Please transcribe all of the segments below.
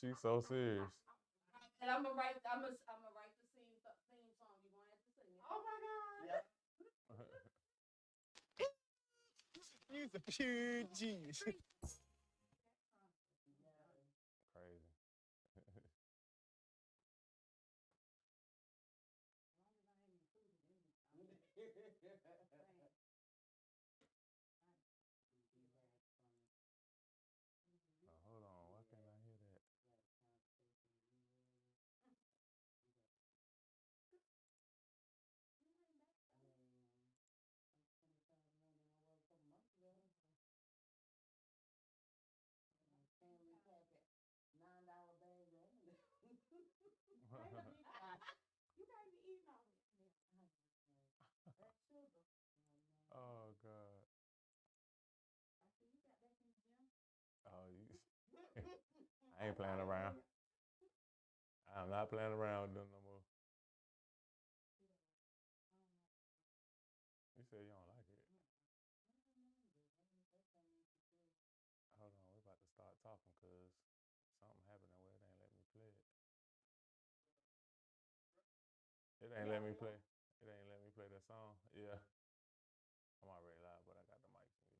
She's so serious. And I'm gonna write the theme song. You're gonna have to sing it. Oh my God. Yeah. You're a pure genius. Crazy. Hold on, why can't I hear that? $9 bag. You can't be eating all this. That's sugar. Oh God. I see you got back in the gym. Oh, you. I ain't playing around. I'm not playing around with them no more. You said you don't like it. Hold on, we're about to start talking because something happened where it ain't let me play it. It ain't let me play. It ain't let me play that song. Yeah. I'm already live, but I got the mic muted.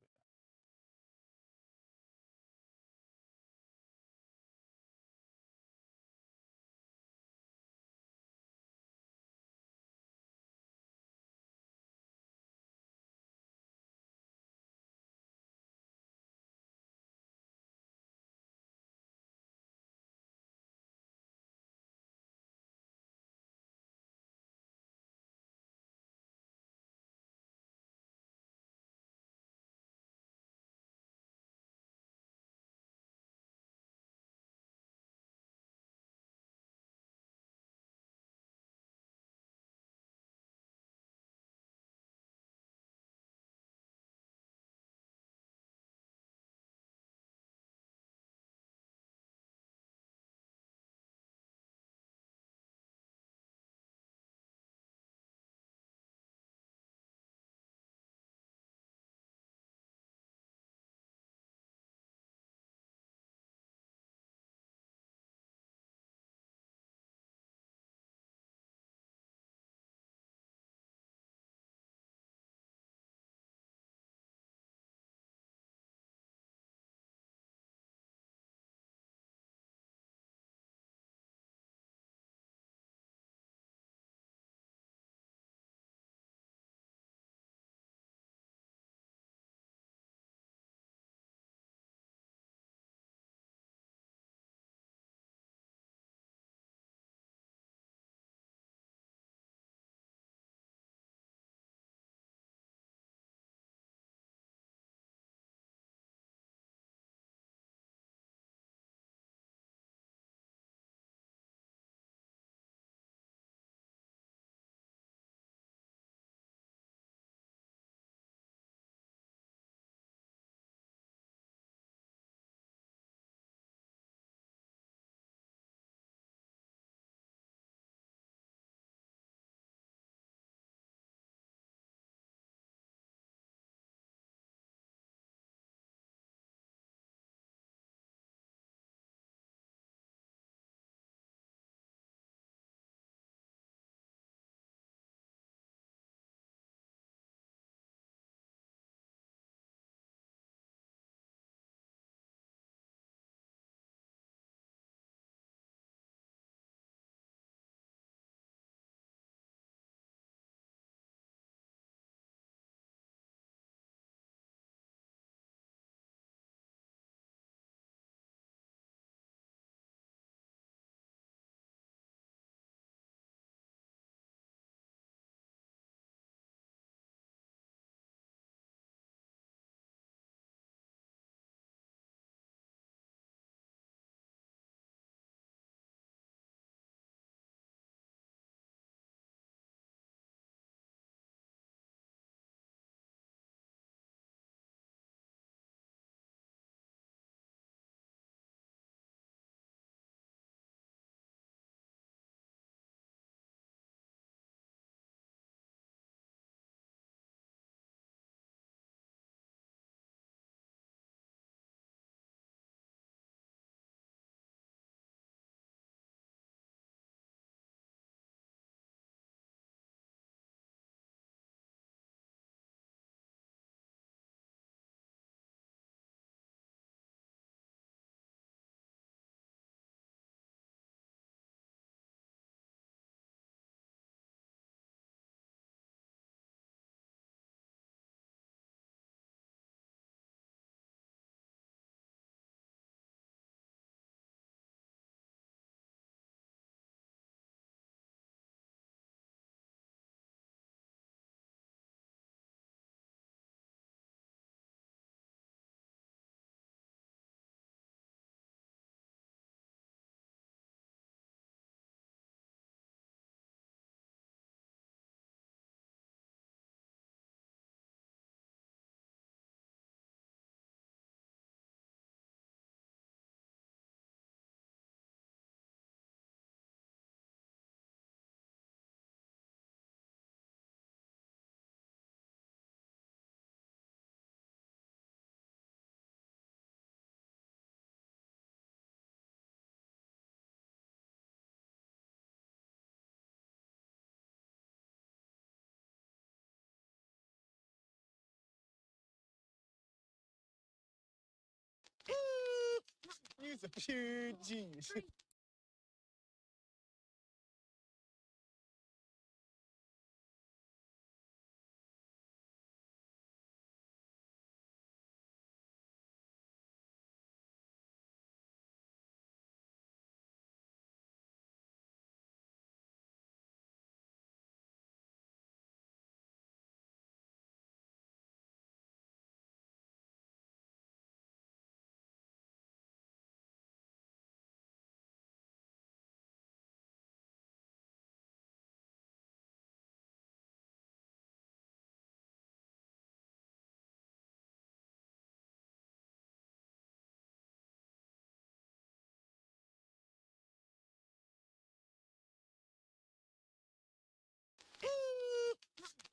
You's a pure genius.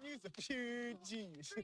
You's a pure genius.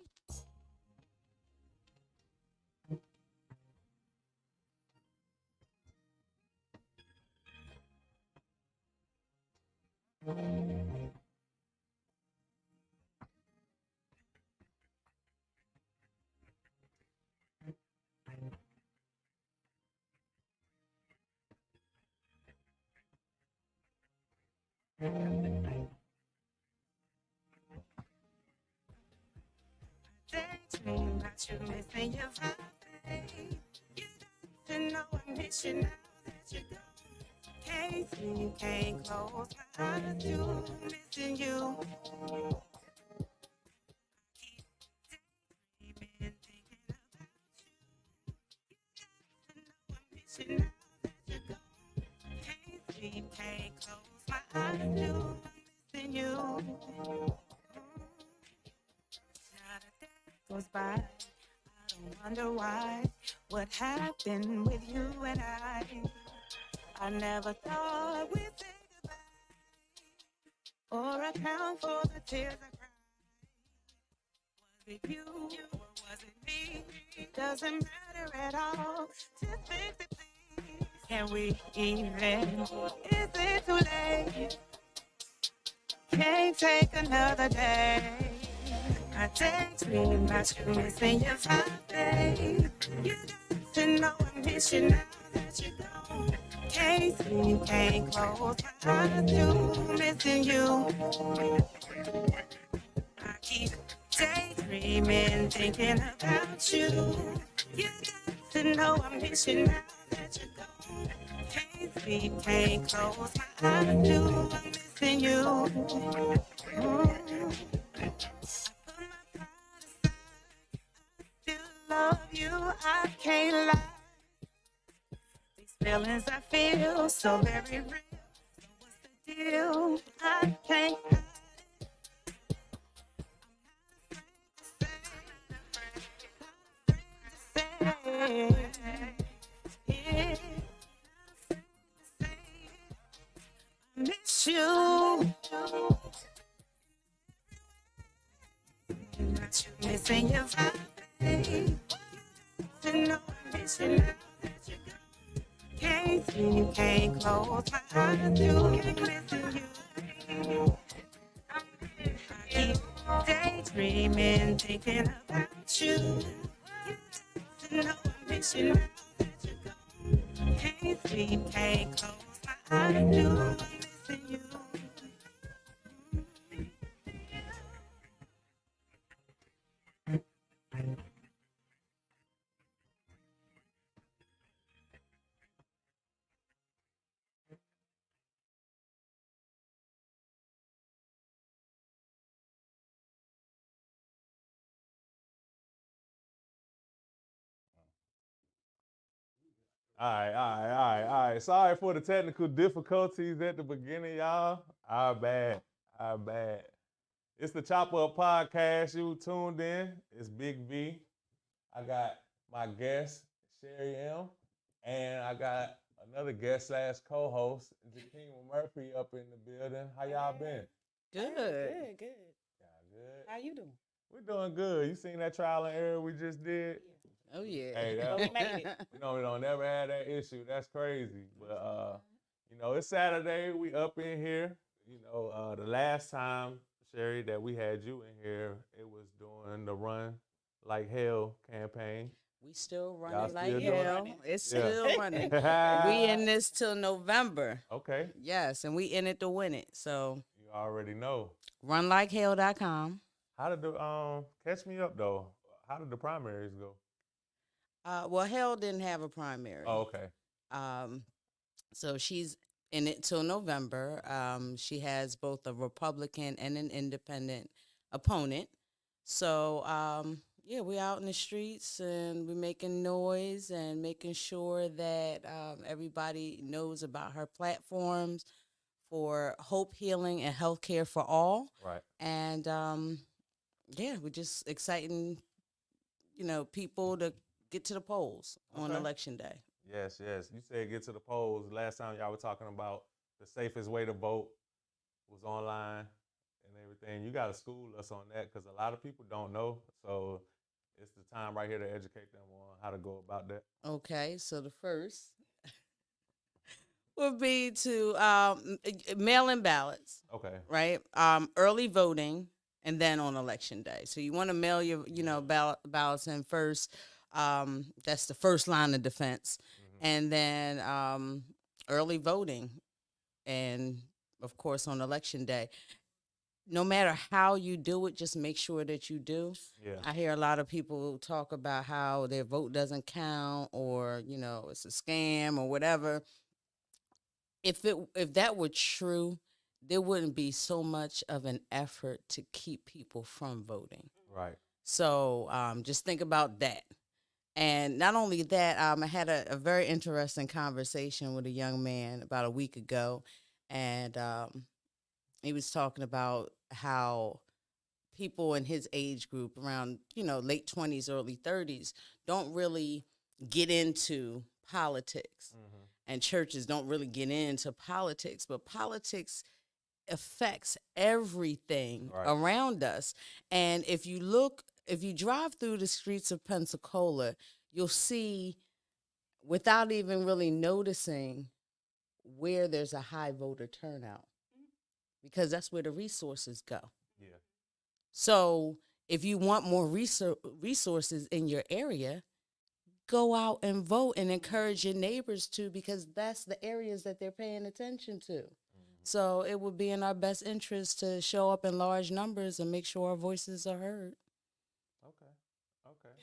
Daydream about you missing your vibe. You don't know I miss you now that you're gone. Can't sleep, can't close my eyes, you missing you. Keep daydreaming, thinking about you. You know I miss you now that you're gone. Can't sleep, can't close my eyes, you missing you. Not a day goes by, I don't wonder why. What happened with you and I never thought we'd say goodbye or account for the tears I cried. Was it you or was it me? Doesn't matter at all. Just fix it, please. Can we even? Is it too late? Can't take another day. I daydream about you missing your Friday. You got to know I miss you now that you're gone. Can't sleep, can't close my eyes, you missing you. I keep daydreaming, thinking about you. You got to know I miss you now that you're gone. Can't sleep, can't close my eyes, you missing you. Still love you, I can't lie. These feelings I feel so very real. So what's the deal? I can't hide it. Yeah, I miss you. Not you missing your vibe. To know I miss you now that you're gone. Can't sleep, can't close my eyes, you missing you. I keep daydreaming, thinking about you. To know I miss you now that you're gone. Can't sleep, can't close my eyes, you missing you. All right. Sorry for the technical difficulties at the beginning, y'all. Our bad. Our bad. It's the Chop Up Podcast. You tuned in. It's Big V. I got my guest, Cherie EM, and I got another guest slash co-host, Jakima Murphy, up in the building. How y'all been? Good. Good. Y'all good? How you doing? We're doing good. You seen that trial and error we just did? Oh yeah. Hey, But we made it. we don't never had that issue. That's crazy. But it's Saturday. We up in here. The last time, Cherie, that we had you in here, it was during the Run Like Hell campaign. We still Y'all running like still doing hell. it? It's Yeah. still running. We in this till November. Okay. Yes, and we in it to win it. So You already know. runlikehell.com. How did the catch me up though? How did the primaries go? Well, Hell didn't have a primary. Oh, okay. Um, so she's in it till November. She has both a Republican and an independent opponent. So yeah, we out in the streets and we're making noise and making sure that everybody knows about her platforms for hope, healing, and healthcare for all. Right. And yeah, we're just exciting, people to get to the polls on Okay. election day. Yes, yes. You said get to the polls. Last time y'all were talking about the safest way to vote was online and everything. You got to school us on that because a lot of people don't know. So it's the time right here to educate them on how to go about that. Okay, so the first would be to mail in ballots, Okay. right? Early voting, and then on election day. So you want to mail your, ballots in first. That's the first line of defense, and then early voting, and of course on election day. No matter how you do it, just make sure that you do. Yeah. I hear a lot of people talk about how their vote doesn't count, or it's a scam or whatever. If that were true, there wouldn't be so much of an effort to keep people from voting. Right. So just think about that. And not only that, I had a very interesting conversation with a young man about a week ago, and he was talking about how people in his age group around, late 20s, early 30s, don't really get into politics. And churches don't really get into politics, but politics affects everything Right. around us. And if you drive through the streets of Pensacola, you'll see, without even really noticing, where there's a high voter turnout, because that's where the resources go. Yeah. So if you want more resources in your area, go out and vote and encourage your neighbors to, because that's the areas that they're paying attention to. So it would be in our best interest to show up in large numbers and make sure our voices are heard. Okay. Okay.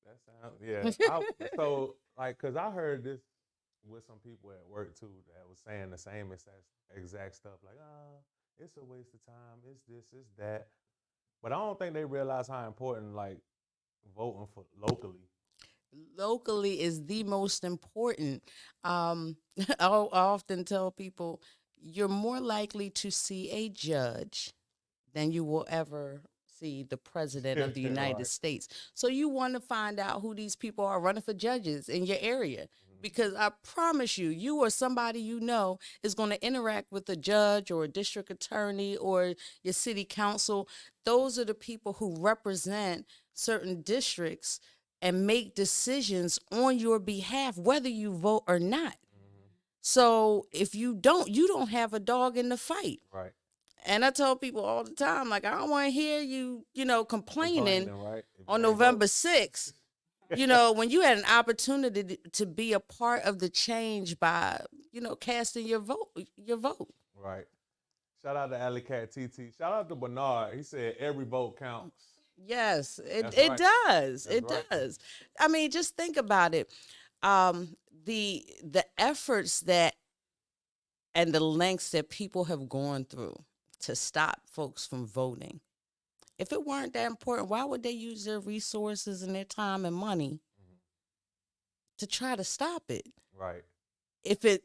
That sounds, yeah. So, like, because I heard this with some people at work, too, that was saying the same exact stuff. Like, it's a waste of time. It's this, it's that. But I don't think they realize how important, like, voting for locally. Locally is the most important. I often tell people, you're more likely to see a judge than you will ever see the president of the United Right. States. So you want to find out who these people are running for judges in your area. Because I promise you or somebody is going to interact with a judge or a district attorney or your city council. Those are the people who represent certain districts and make decisions on your behalf, whether you vote or not. So if you don't have a dog in the fight. Right. And I tell people all the time, like, I don't want to hear you, complaining right? on November 6th, when you had an opportunity to be a part of the change by, casting your vote. Right. Shout out to Alley Cat TT. Shout out to Bernard. He said every vote counts. Yes, That's it right. does. That's It right. does. I mean, just think about it. The efforts that and the lengths that people have gone through to stop folks from voting. If it weren't that important, why would they use their resources and their time and money to try to stop it? Right. If it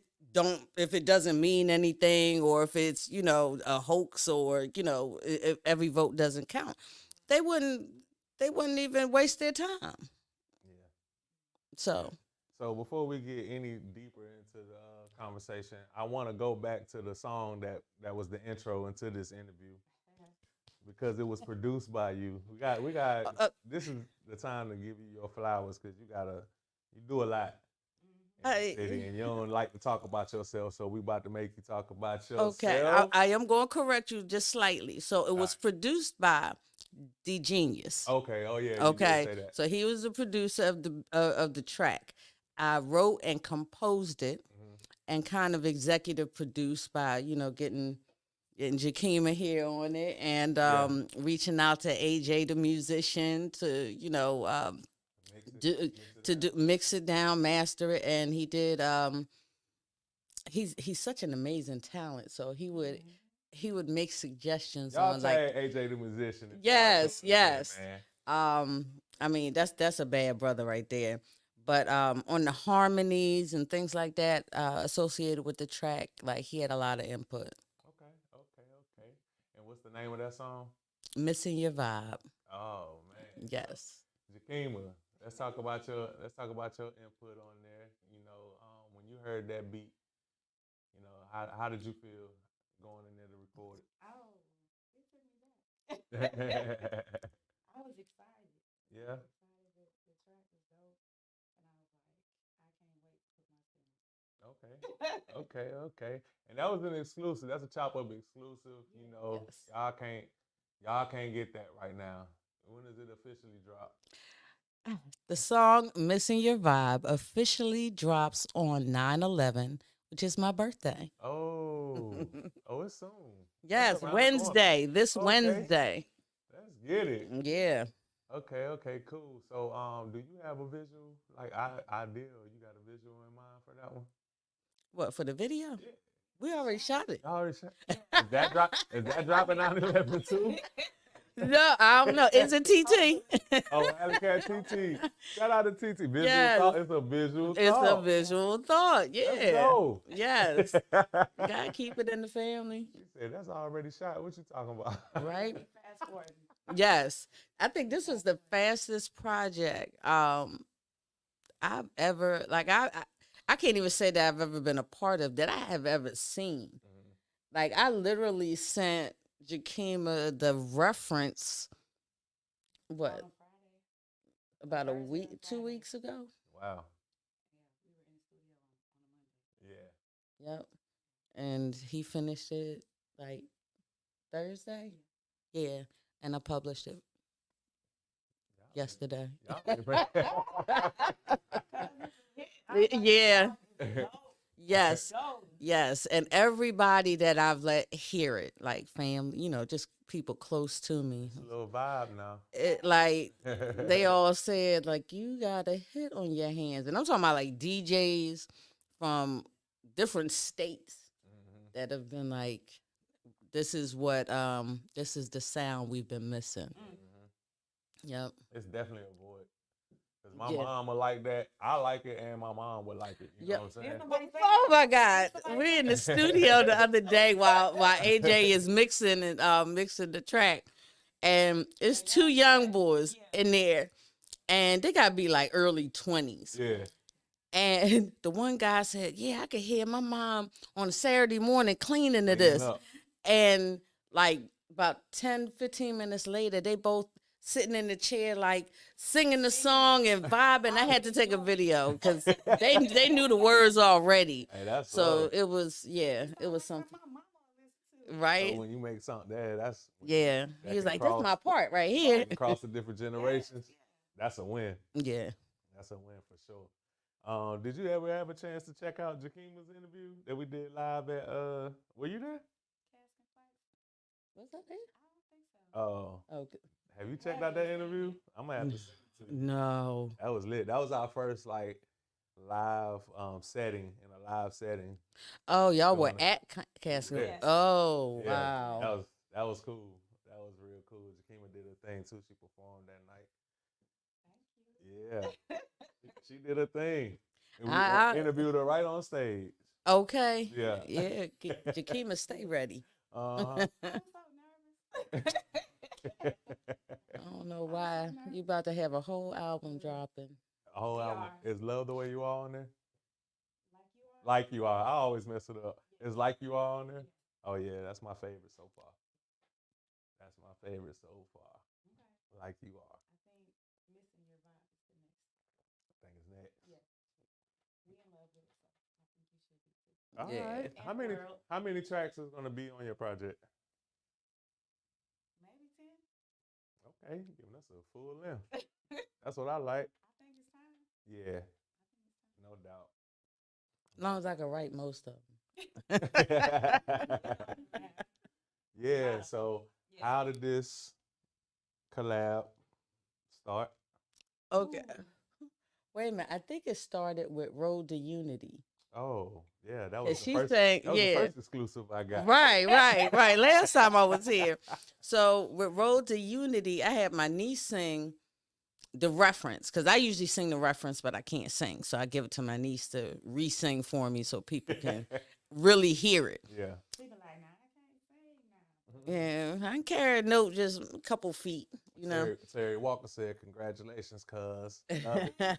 doesn't mean anything, or if it's, a hoax, or, if every vote doesn't count, they wouldn't even waste their time. Yeah. So So before we get any deeper into the conversation, I want to go back to the song that was the intro into this interview, because it was produced by you. We got. This is the time to give you your flowers, because you do a lot in the city, and you don't like to talk about yourself. So we about to make you talk about yourself. okay, I am going to correct you just slightly. So it was produced by D Genius. Okay. Oh yeah. You Okay, did say that. so he was the producer of the track. I wrote and composed it, Mhm. and kind of executive produced by getting Jakima here on it, and Yeah. reaching out to AJ the musician to Mix it. do Mix it to down. do mix it down, master it, and he did. He's such an amazing talent, so he would make suggestions Y'all on, like, tag AJ the musician. If y'all yes, listen to that, yes. man. I mean, that's a bad brother right there. But on the harmonies and things like that associated with the track, like, he had a lot of input. Okay. And what's the name of that song? Missing Your Vibe. Oh man. Yes. Jakima, let's talk about your input on there. When you heard that beat, how did you feel going in there to record Oh, it took me back. it? I was excited. Yeah. The track was dope, and I was like, I can't wait to put my spin on Okay. Okay. And that was an exclusive. That's a chop up exclusive. Yes. Y'all can't get that right now. When does it officially drop? The song Missing Your Vibe officially drops on 9/11, which is my birthday. Oh, it's soon. Yes, That's around the corner. Wednesday. This Okay. Wednesday. Let's get it. Yeah. Okay, cool. So, do you have a visual idea? Or you got a visual in mind for that one? What, for the video? Yeah. We already shot it. Y'all already shot. Is that dropping 9/11 too? No, I don't know. Is it TT? Oh, Alley Cat TT. Shout out to TT. Visual Yes. thought. It's a visual It's a thought. visual thought. Yeah. Let's go. Yes. Gotta keep it in the family. She said that's already shot. What you talking about? Right? it. Fast forward. Yes. I think this was the fastest project I've ever, like, I can't even say that I've ever been a part of, that I have ever seen. Mhm. Like, I literally sent Jakima the reference, what, On Friday. about a Thursday week, and 2 Friday. weeks ago? Wow. Yeah, we were in the studio on a Monday. Yeah. Yep. And he finished it, like, Thursday? Yeah. And I published it yesterday. Yeah. Yes. Yes. And everybody that I've let hear it, like family, just people close to me, It's a little vibe now. like, they all said, like, you got a hit on your hands. And I'm talking about, like, DJs from different states Mhm. that have been like, this is the sound we've been missing. Mhm. Yep. It's definitely a void. Cause my Yeah. mom would like that. I like it, and my mom would like it. You know what I'm saying? Oh my God! We're in the studio the other day while AJ is mixing and mixing the track, and it's two young boys in there, and they gotta be like early 20s. Yeah. And the one guy said, "Yeah, I could hear my mom on a Saturday morning cleaning to Cleaning this," up. and like about 10, 15 minutes later, they both sitting in the chair, like singing the song and vibing. I had to take a video because they knew the words already. Hey, that's So love. it was something, My mama listened to it. right? So when you make something, that's Yeah. that He was can like, "That's cross- my part right here." can cross the different generations. That's a win. Yeah. That's a win for sure. Did you ever have a chance to check out Jakima's interview that we did live at? Were you there? Was that it? Oh, Okay. have you checked out that interview? I'm gonna have to send it to you. No. That was lit. That was our first live setting in a live setting. Oh, y'all were Doing it. at Castle. Yeah. Oh, Yeah, wow. that was cool. That was real cool. Jakima did her thing too. She performed that night. Yeah, she did her thing. And we I- interviewed her right on stage. Okay. Yeah. Yeah. Jakima, stay ready. Uh-huh. I don't know why. You about to have a whole album dropping. A whole We album. are. Is Love the Way You Are on there? Like Like you are. You Are. I always mess it up. Is Like You Are on there? Oh yeah, that's my favorite so far. That's my favorite so far. Okay. Like You Are. I think Missing Your Vibe is the next. I think it's next. Yeah. We in love with it, so I think you should be too. All Yeah. right. And World. How many tracks is gonna be on your project? Maybe 10. Okay, giving us a full length. That's what I like. I think it's time. Yeah, no doubt. As long as I can write most of them. Yeah, so how did this collab start? Okay. Wait a minute. I think it started with Road to Unity. Oh, yeah, that And was the she first. sang, That was the yeah. first exclusive I got. Right. Last time I was here. So with Road to Unity, I had my niece sing the reference because I usually sing the reference, but I can't sing. So I give it to my niece to re-sing for me so people can really hear it. Yeah. People like, nah, I can't say now. Yeah, I can carry a note just a couple feet, you know. Terry Walker said, "Congratulations, cuz." Love it.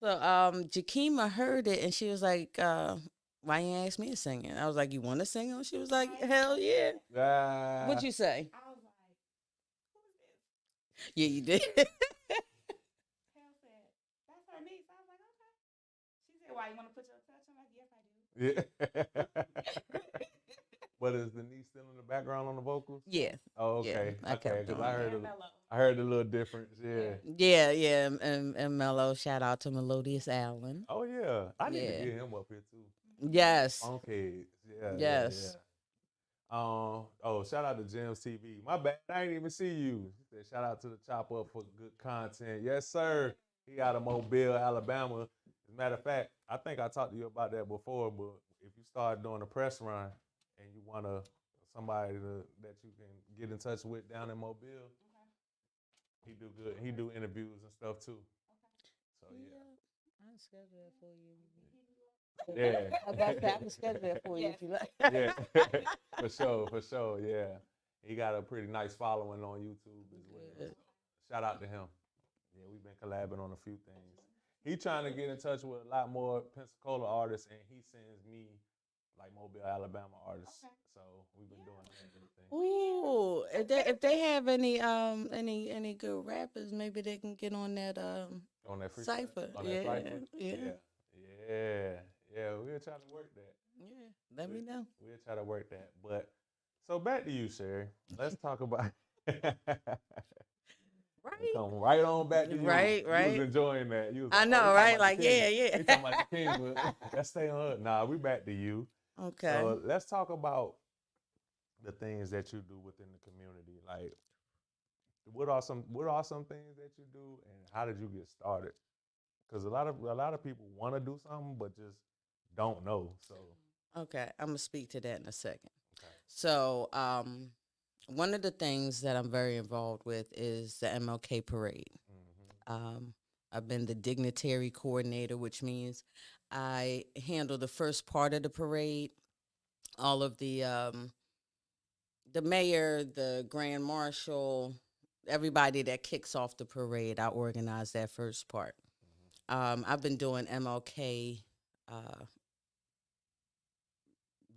So Jakima heard it and she was like, why you ask me to sing it? I was like, you want to sing it? She was like, hell yeah. Ah, What'd you say? I was like, who is this? Yeah, you did. Hell said, that's her niece. I was like, okay. She said, why, you want to put your touch? I'm like, yes, I do. yeah. But is the niece still in the background on the vocals? Yeah. Oh, okay. Yeah, I kept Okay, because doing I heard a little difference. Yeah. Yeah. And Mello, shout out to Melodious Allen. Oh yeah, I need to Yeah. get him up here too. Yes. Okay. Yeah. Yes. Yeah. Oh, shout out to Gems TV. My bad, I didn't even see you. He said, shout out to the Chop Up for good content. Yes, sir. He out of Mobile, Alabama. As a matter of fact, I think I talked to you about that before, but if you start doing a press run and you want somebody that you can get in touch with down in Mobile, he do good. He do interviews and stuff too. So yeah. I'll schedule it for you. Yeah. I can schedule it for you if you like. Yeah, for sure, yeah. He got a pretty nice following on YouTube as well. So shout out to him. Yeah, we've been collabing on a few things. He trying to get in touch with a lot more Pensacola artists, and he sends me like Mobile, Alabama artists. So we've been doing that and everything. Ooh, if they have any good rappers, maybe they can get on that On that freestyle? cipher. On that cipher? Yeah. Yeah, we'll try to work that. Yeah, let me know. We'll try to work that. But so back to you, Cherie. Let's talk about Right. Come right on back to you. Right. You was enjoying that. You was I know, right? Like, yeah. We talking about the king. Let's stay on her. Nah, we back to you. Okay. So let's talk about the things that you do within the community. Like, what are some things that you do, and how did you get started? Because a lot of people want to do something, but just don't know. So Okay, I'm gonna speak to that in a second. Okay. So, one of the things that I'm very involved with is the MLK parade. I've been the dignitary coordinator, which means I handle the first part of the parade. All of the mayor, the grand marshal, everybody that kicks off the parade, I organize that first part. I've been doing MLK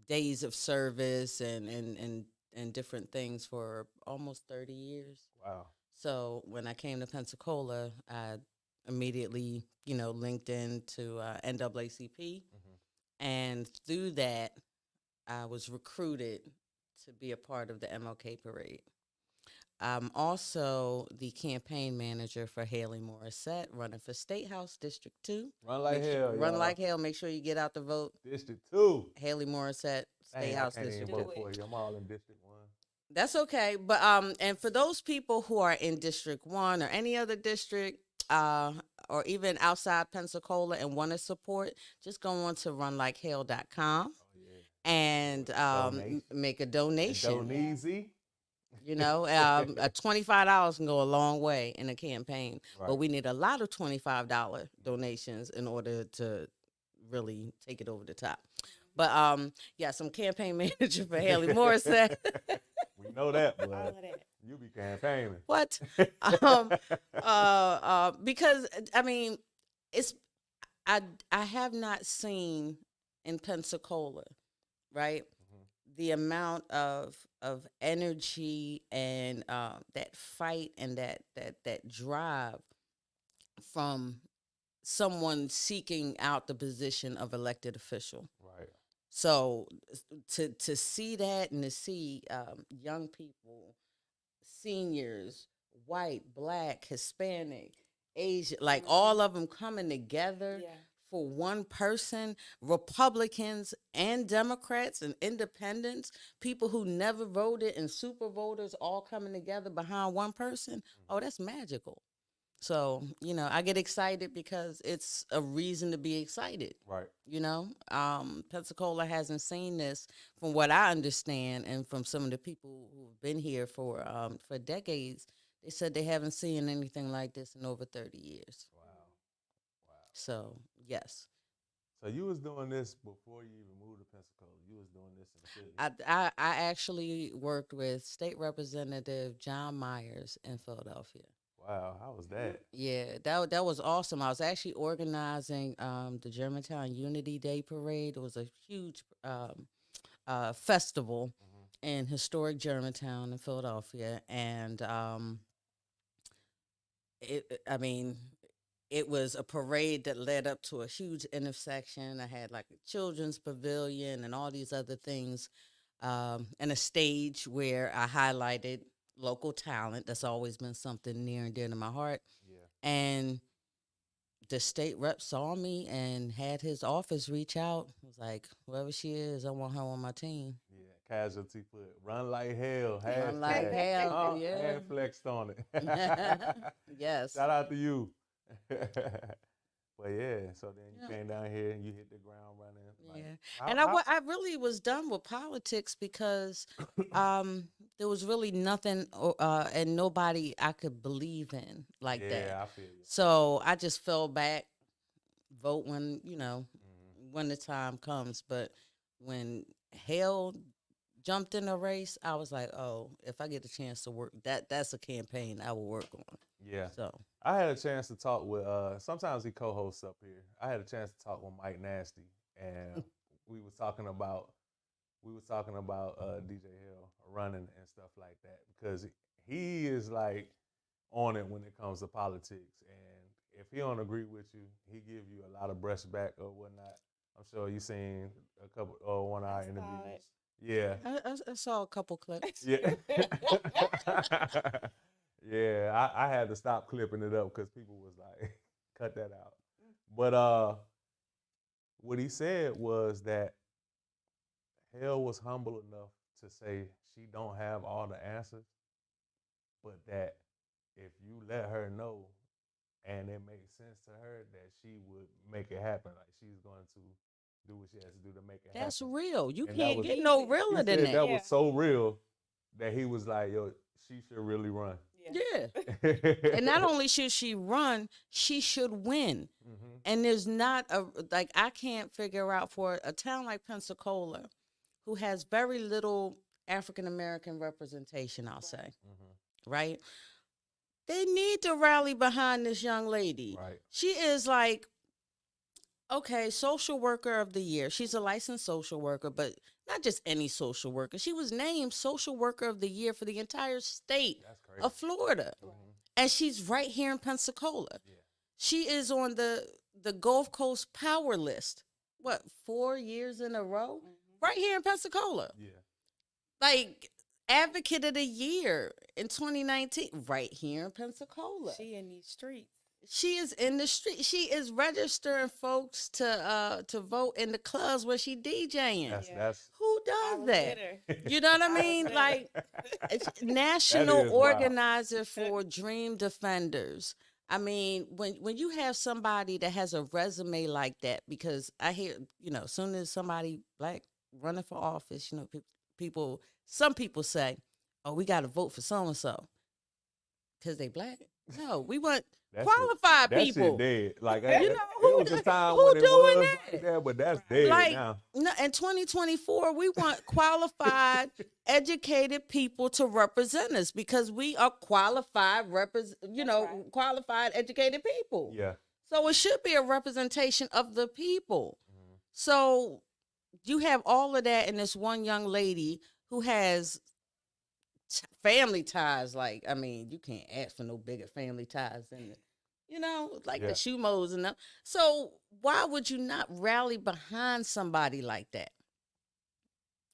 days of service and different things for almost 30 years. wow. So when I came to Pensacola, I immediately, linked into NAACP. And through that, I was recruited to be a part of the MLK parade. I'm also the campaign manager for Haley Morissette, running for State House District 2. Run like hell, Run y'all. like hell. Make sure you get out the vote. District 2. Haley Morissette, State Dang, House I can't even District 2. vote for you. I'm all in District 1. That's okay. But and for those people who are in District 1 or any other district, or even outside Pensacola and want to support, just go on to runlikehell.com and make a donation. Doneasy. A $25 can go a long way in a campaign. Right. But we need a lot of $25 donations in order to really take it over the top. But I'm campaign manager for Haley Morissette. We know that, but you be campaigning. What? Because I mean, I have not seen in Pensacola, right? The amount of energy and that fight and that drive from someone seeking out the position of elected official. Right. So to see that and to see young people seniors, white, black, Hispanic, Asian, like all of them coming together Yeah. for one person, Republicans and Democrats and independents, people who never voted and super voters all coming together behind one person. Oh, that's magical. So, I get excited because it's a reason to be excited. Right. Pensacola hasn't seen this from what I understand, and from some of the people who've been here for decades. They said they haven't seen anything like this in over 30 years. Wow. Wow. So, yes. So you was doing this before you even moved to Pensacola. You was doing this in the city. I actually worked with State Representative John Myers in Philadelphia. Wow, how was that? Yeah, that was awesome. I was actually organizing the Germantown Unity Day Parade. It was a huge festival in historic Germantown in Philadelphia, and it was a parade that led up to a huge intersection. I had like a children's pavilion and all these other things, and a stage where I highlighted local talent. That's always been something near and dear to my heart. Yeah. And the state rep saw me and had his office reach out. Was like, whoever she is, I want her on my team. Yeah, casualty put run like hell. Run like hashtag. hell, yeah. And flexed on it. Yes. Shout out to you. But yeah, so then you came down here and you hit the ground running. Yeah, and I really was done with politics because there was really nothing and nobody I could believe in like that. Yeah, I feel you. So I just fell back, vote when when the time comes. But when Hale jumped in a race, I was like, oh, if I get a chance to work, that's a campaign I will work on. Yeah. So I had a chance to talk with, sometimes he co-hosts up here. I had a chance to talk with Mike Nasty, and we was talking about DJ Hill running and stuff like that, because he is like on it when it comes to politics, and if he don't agree with you, he give you a lot of brushback or whatnot. I'm sure you seen a couple one of our interviews. Yeah. I saw a couple clips. Yeah. Yeah, I had to stop clipping it up because people was like, cut that out. But what he said was that Hale was humble enough to say she don't have all the answers, but that if you let her know and it makes sense to her, that she would make it happen. Like she's going to do what she has to do to make it happen. That's real. You And can't was- get no realer He than said that. that was so real that he was like, yo, she should really run. Yeah. And not only should she run, she should win. Mhm. And there's not I can't figure out for a town like Pensacola, who has very little African American representation, I'll say, right? They need to rally behind this young lady. Right. She is like, okay, social worker of the year. She's a licensed social worker, but not just any social worker. She was named social worker of the year for the entire state That's crazy. of Florida. And she's right here in Pensacola. Yeah. She is on the Gulf Coast Power List. What, 4 years in a row? Right here in Pensacola. Yeah. Like, Advocate of the Year in 2019, right here in Pensacola. She in these streets. She is in the street. She is registering folks to vote in the clubs where she DJing. That's Who I does was that? with her. You know what I mean? Like, it's national That is wild. organizer for Dream Defenders. I mean, when you have somebody that has a resume like that, because I hear, as soon as somebody black running for office, some people say, oh, we got to vote for so-and-so because they black. No, we want qualified people. That shit dead. Like, You know, it was a time who when it doing was that? like that, but that's dead Like, now. no, in 2024, we want qualified, educated people to represent us because we are qualified, qualified, educated people. Yeah. So it should be a representation of the people. So you have all of that in this one young lady who has family ties. Like, I mean, you can't ask for no bigger family ties than the Yeah. Shumos and them. So why would you not rally behind somebody like that?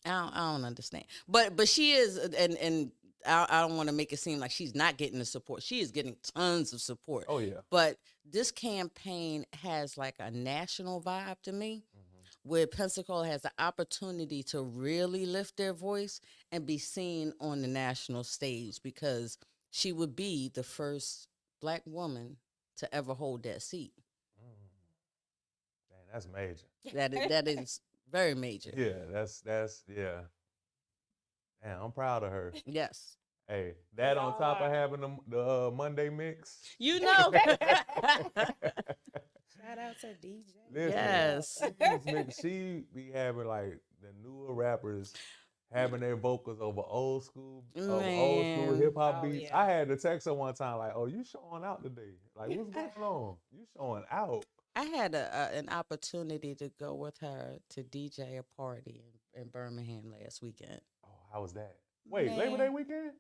I don't understand. But she is, and I don't want to make it seem like she's not getting the support. She is getting tons of support. Oh yeah. But this campaign has like a national vibe to me, Mm-hmm. where Pensacola has the opportunity to really lift their voice and be seen on the national stage, because she would be the first Black woman to ever hold that seat. Man, that's major. That is very major. Yeah, that's yeah. Man, I'm proud of her. Yes. Hey, that We on all top of are. having the Monday mix. You know. Shout out to DJ. Listen, Yes. this nigga, she be having like the newer rappers having their vocals over old school Man. hip hop Oh, beats. yeah. I had to text her one time like, "Oh, you showing out today? Like, what's going on? You showing out?" I had an opportunity to go with her to DJ a party in Birmingham last weekend. Oh, how was that? Wait, Labor Man. Day weekend?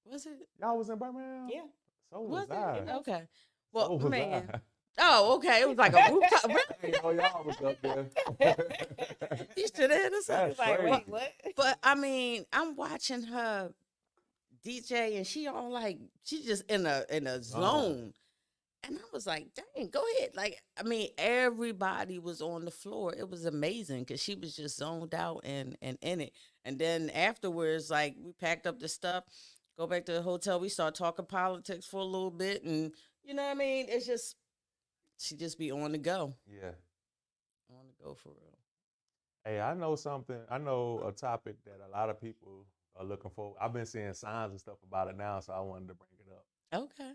Was it? Y'all was in Birmingham? Yeah. So was, Was I. it? Okay. So Well, was man. I. Oh, okay. It was like a rooftop. I didn't know y'all was up there. You should have or something. That's Like, crazy. wait, what? But I mean, I'm watching her DJ, and she all like, she's just in a zone. And I was like, dang, go ahead. Like, I mean, everybody was on the floor. It was amazing because she was just zoned out and in it. And then afterwards, like, we packed up the stuff, go back to the hotel. We start talking politics for a little bit. And, you know what I mean? It's just, she just be on the go. Yeah. On the go for real. Hey, I know something. I know a topic that a lot of people are looking for. I've been seeing signs and stuff about it now, so I wanted to bring it up. Okay.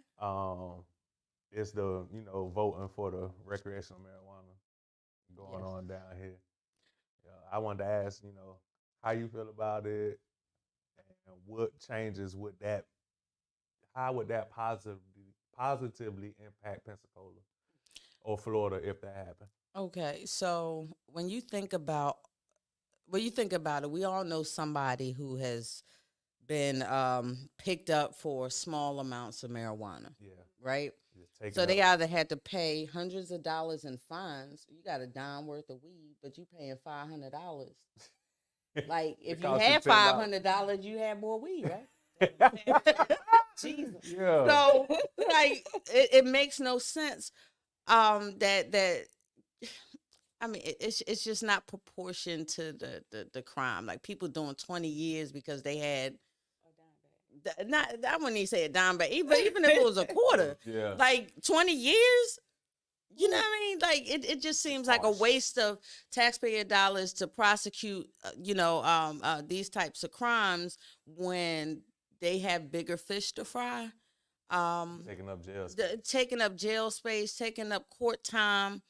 It's the, voting for the recreational marijuana going Yes. on down here. I wanted to ask, how you feel about it, and what changes would that, how would that positively impact Pensacola or Florida if that happened? Okay. So when you think about it, we all know somebody who has been picked up for small amounts of marijuana, Yeah. right? Just take So it they up. either had to pay hundreds of dollars in fines. You got a dime worth of weed, but you paying $500. Like if It you costs had $10. $500, you had more weed, right? Jesus. Yeah. So like it makes no sense. That I mean it's just not proportioned to the crime. Like people doing 20 years because they had not, I wouldn't even say a dime, but even if it was a quarter, Yeah. like 20 years, you know what I mean? Like it just seems like a harsh. waste of taxpayer dollars to prosecute, these types of crimes when they have bigger fish to fry. Taking up jail space. Taking up jail space, taking up court time.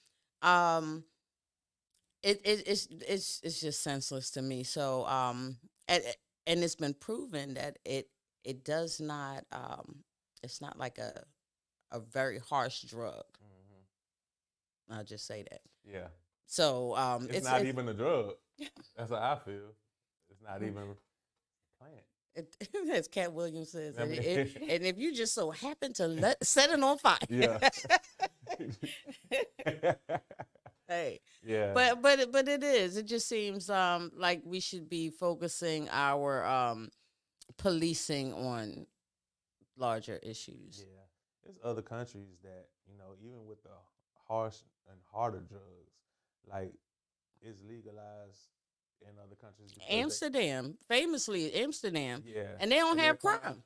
It's just senseless to me. So and it's been proven that it does not it's not like a very harsh drug. I'll just say that. Yeah. So It's not even a drug. That's how I feel. It's not even a plant. as Cat Williams says, I mean- and if you just so happen to set it on fire, Yeah. hey, Yeah. but it is. It just seems like we should be focusing our policing on larger issues. Yeah. There's other countries that, even with the harsh and harder drugs, like it's legalized in other countries. because Famously Amsterdam, yeah. and they don't their have crime.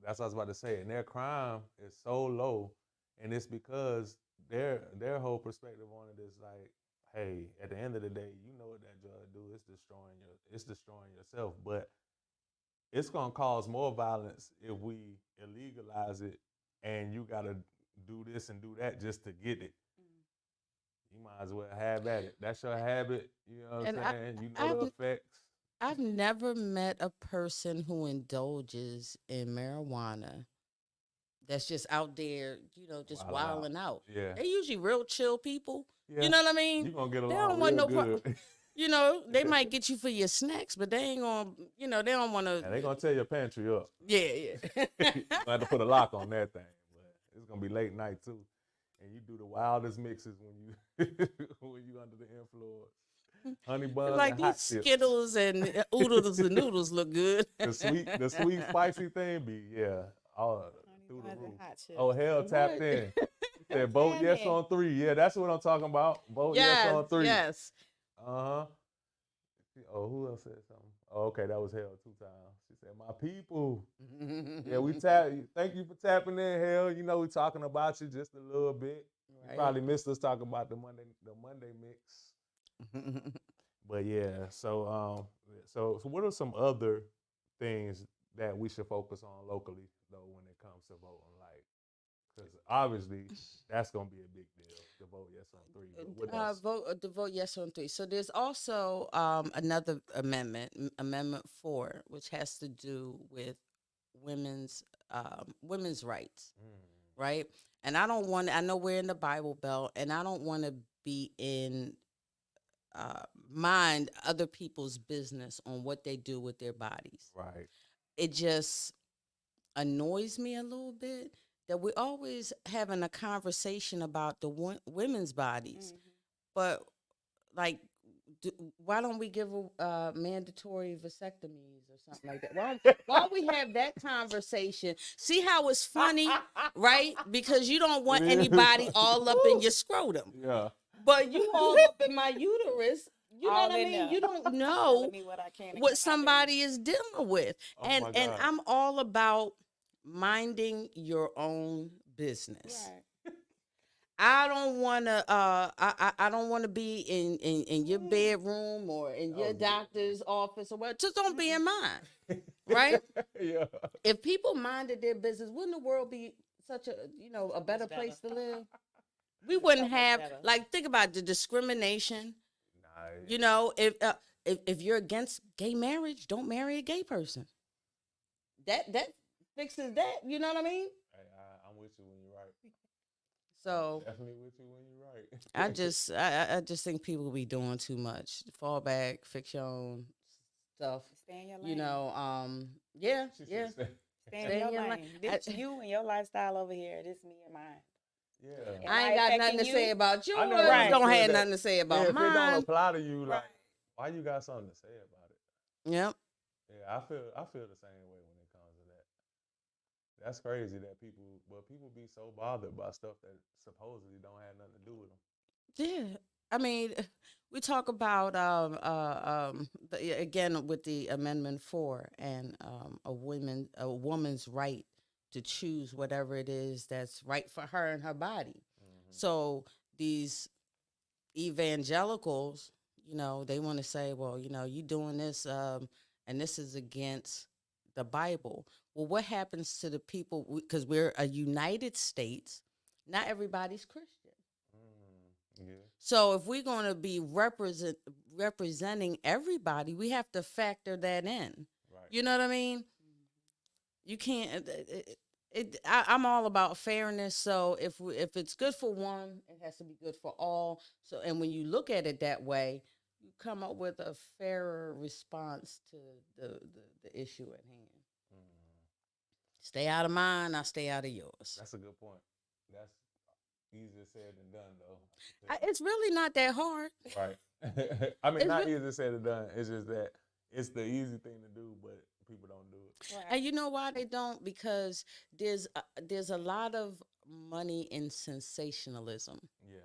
That's what I was about to say. And their crime is so low, and it's because their whole perspective on it is like, hey, at the end of the day, you know what that drug do? It's destroying yourself. But it's gonna cause more violence if we illegalize it, and you gotta do this and do that just to get it. You might as well have at it. That's your habit. You know what I'm And saying? You know the effects. I've never met a person who indulges in marijuana that's just out there, just Wilding out. wilding out. Yeah. They're usually real chill people. Yeah. You know what I mean? You gonna get They along don't want real no good. They might get you for your snacks, but they ain't gonna, they don't want And to. they gonna tear your pantry up. Yeah. You gonna have to put a lock on that thing. But it's gonna be late night too, and you do the wildest mixes when you when you under the influence. Honey buns Like and hot these chips. Skittles and oodles and noodles look good. The sweet, spicy thing be, all through the buns and roof. hot chips. Oh, hell tapped What? in. Said vote yes Jamming. on 3. Yeah, that's what I'm talking about. Vote yes Yes, on 3. yes. Uh-huh. Oh, who else said something? Oh, okay, that was Hell 2 times. She said, my people. Yeah, we tap. Thank you for tapping in, Hell. You know we talking about you just a little bit. You Right. probably missed us talking about the Monday mix. But yeah, so what are some other things that we should focus on locally though when it comes to voting? Like, because obviously that's gonna be a big deal to vote yes on 3. But what else? To vote yes on 3. So there's also another amendment, Amendment 4, which has to do with women's rights, right? And I don't want. I know we're in the Bible Belt, and I don't want to be in mind other people's business on what they do with their bodies. Right. It just annoys me a little bit that we're always having a conversation about the women's bodies, but like, why don't we give mandatory vasectomies or something like that? Why don't we have that conversation? See how it's funny, right? Because you don't want anybody all up in your scrotum. Yeah. But you all up in my uterus. You know All what I in mean? there. You don't Telling know me what I can and what cannot do. somebody is dealing with. Oh my And God. I'm all about minding your own business. Right. I don't want to. I don't want to be in your bedroom or in your doctor's office or what. Just don't be in mine, right? Yeah. If people minded their business, wouldn't the world be such a better place to live? We wouldn't have think about the discrimination. Nice. You know, if you're against gay marriage, don't marry a gay person. That fixes that. You know what I mean? Hey, I'm with you when you're right. So Definitely with you when you're right. I just think people be doing too much. Fall back, fix your own stuff. Stay in your lane. You know, yeah, She said yeah. stay- Stay in your lane. lane. This you and your lifestyle over here. This me and mine. Yeah. I ain't got nothing to say about yours. I know Right. Don't have that. nothing to say about Yeah, if it don't mine. apply to you, like, Right. why you got something to say about it? Yep. Yeah, I feel the same way when it comes to that. That's crazy that people be so bothered by stuff that supposedly don't have nothing to do with them. Yeah, I mean, we talk about again with the Amendment 4 and a woman's right to choose whatever it is that's right for her and her body. So these evangelicals, they want to say, well, you doing this, and this is against the Bible. Well, what happens to the people? Because we're a United States, not everybody's Christian. Yeah. So if we're going to be representing everybody, we have to factor that in. Right. You know what I mean? You can't. I'm all about fairness. So if it's good for one, it has to be good for all. So and when you look at it that way, you come up with a fairer response to the issue at hand. Stay out of mine, I'll stay out of yours. That's a good point. That's easier said than done, though. It's really not that hard. Right. I mean, It's not easier said than done. It's just that it's the easy thing to do, but people don't do it. Right. And you know why they don't? Because there's a lot of money in sensationalism. Yeah.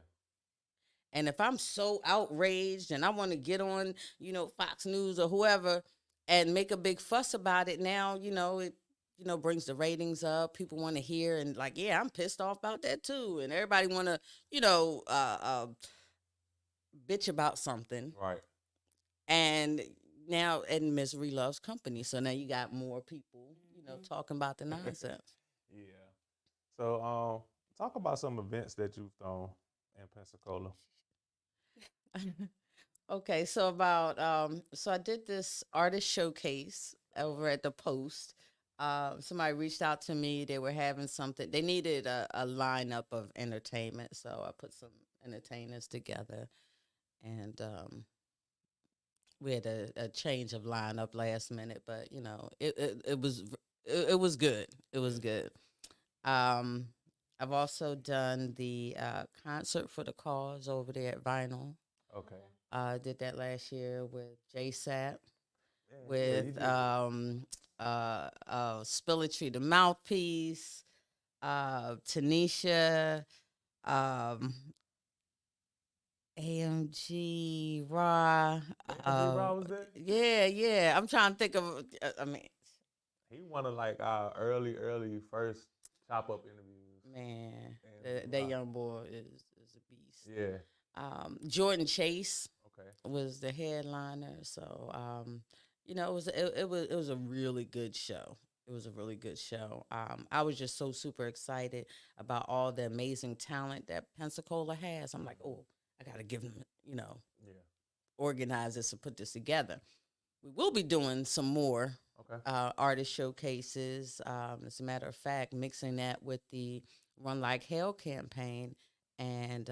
And if I'm so outraged and I want to get on, Fox News or whoever and make a big fuss about it, now, it brings the ratings up. People want to hear and like, yeah, I'm pissed off about that too. And everybody want to, bitch about something. Right. And now, and misery loves company. So now you got more people, talking about the nonsense. Yeah. So, talk about some events that you've thrown in Pensacola. Okay, so so I did this artist showcase over at the Post. Somebody reached out to me. They were having something. They needed a lineup of entertainment, so I put some entertainers together, and we had a change of lineup last minute, but it was good. It was good. I've also done the concert for the cause over there at Vinyl. Okay. Did that last year with JSAP, Yeah, you with did. Spilletry the Mouthpiece, Tanisha, um, AMG Raw. AMG Raw was there? Yeah. I'm trying to think of. I mean, He one of like our early first chop up interviews. man, AMG that Raw. young boy is a beast. Yeah. Jordan Chase Okay. was the headliner, so it was a really good show. It was a really good show. I was just so super excited about all the amazing talent that Pensacola has. I'm like, oh, I got to give them, Yeah. organize this and put this together. We will be doing some more Okay. artist showcases. As a matter of fact, mixing that with the Run Like Hell campaign and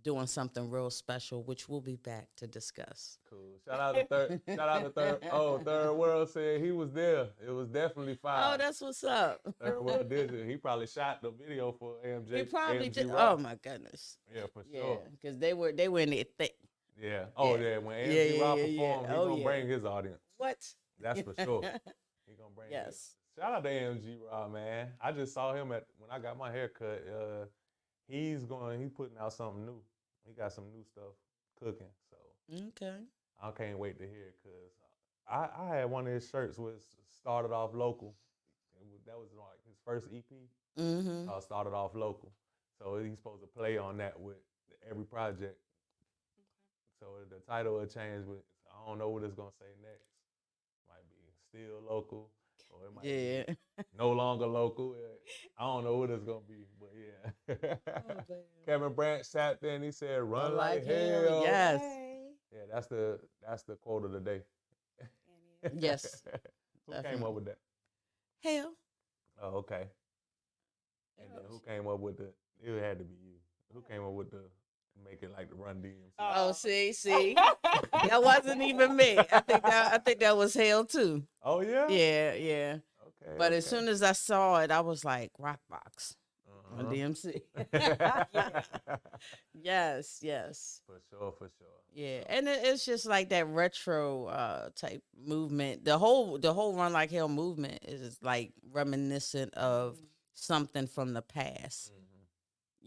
doing something real special, which we'll be back to discuss. Cool. Shout out to third. Shout out to third. Oh, Third World said he was there. It was definitely fire. Oh, that's what's up. Third World did it. He probably shot the video for AMJ. He probably AMG did. Raw. Oh my goodness. Yeah, for Yeah, sure. because they were in it thick. Yeah. Oh Yeah. yeah. When AMG Raw performed, he Oh, gonna yeah. bring his audience. What? That's for sure. He gonna bring. Yes. His. Shout out to AMG Raw, man. I just saw him when I got my hair cut. He's putting out something new. He got some new stuff cooking. So Okay. I can't wait to hear it because I had one of his shirts was started off local. That was like his first EP. Mm-hmm. Started off local. So he's supposed to play on that with every project. So the title will change, but I don't know what it's gonna say next. Might be still local, or it might be no longer local. I don't know what it's gonna be, but yeah. Oh, Kevin Branch sat there and he said, "Run like hell." Yes. Yeah, that's the quote of the day. Yes. Who came Definitely. up with that? Hell. Oh, okay. And then who came up with it had to be you. Who came up with make it like the Run DMC? Oh, see, that wasn't even me. I think that was Hell too. Oh yeah. Yeah. Okay. But as soon as I saw it, I was like, Rockbox on Uh-huh. DMC. Yes. For sure. Yeah, and it's just like that retro type movement. The whole Run Like Hell movement is like reminiscent of something from the past.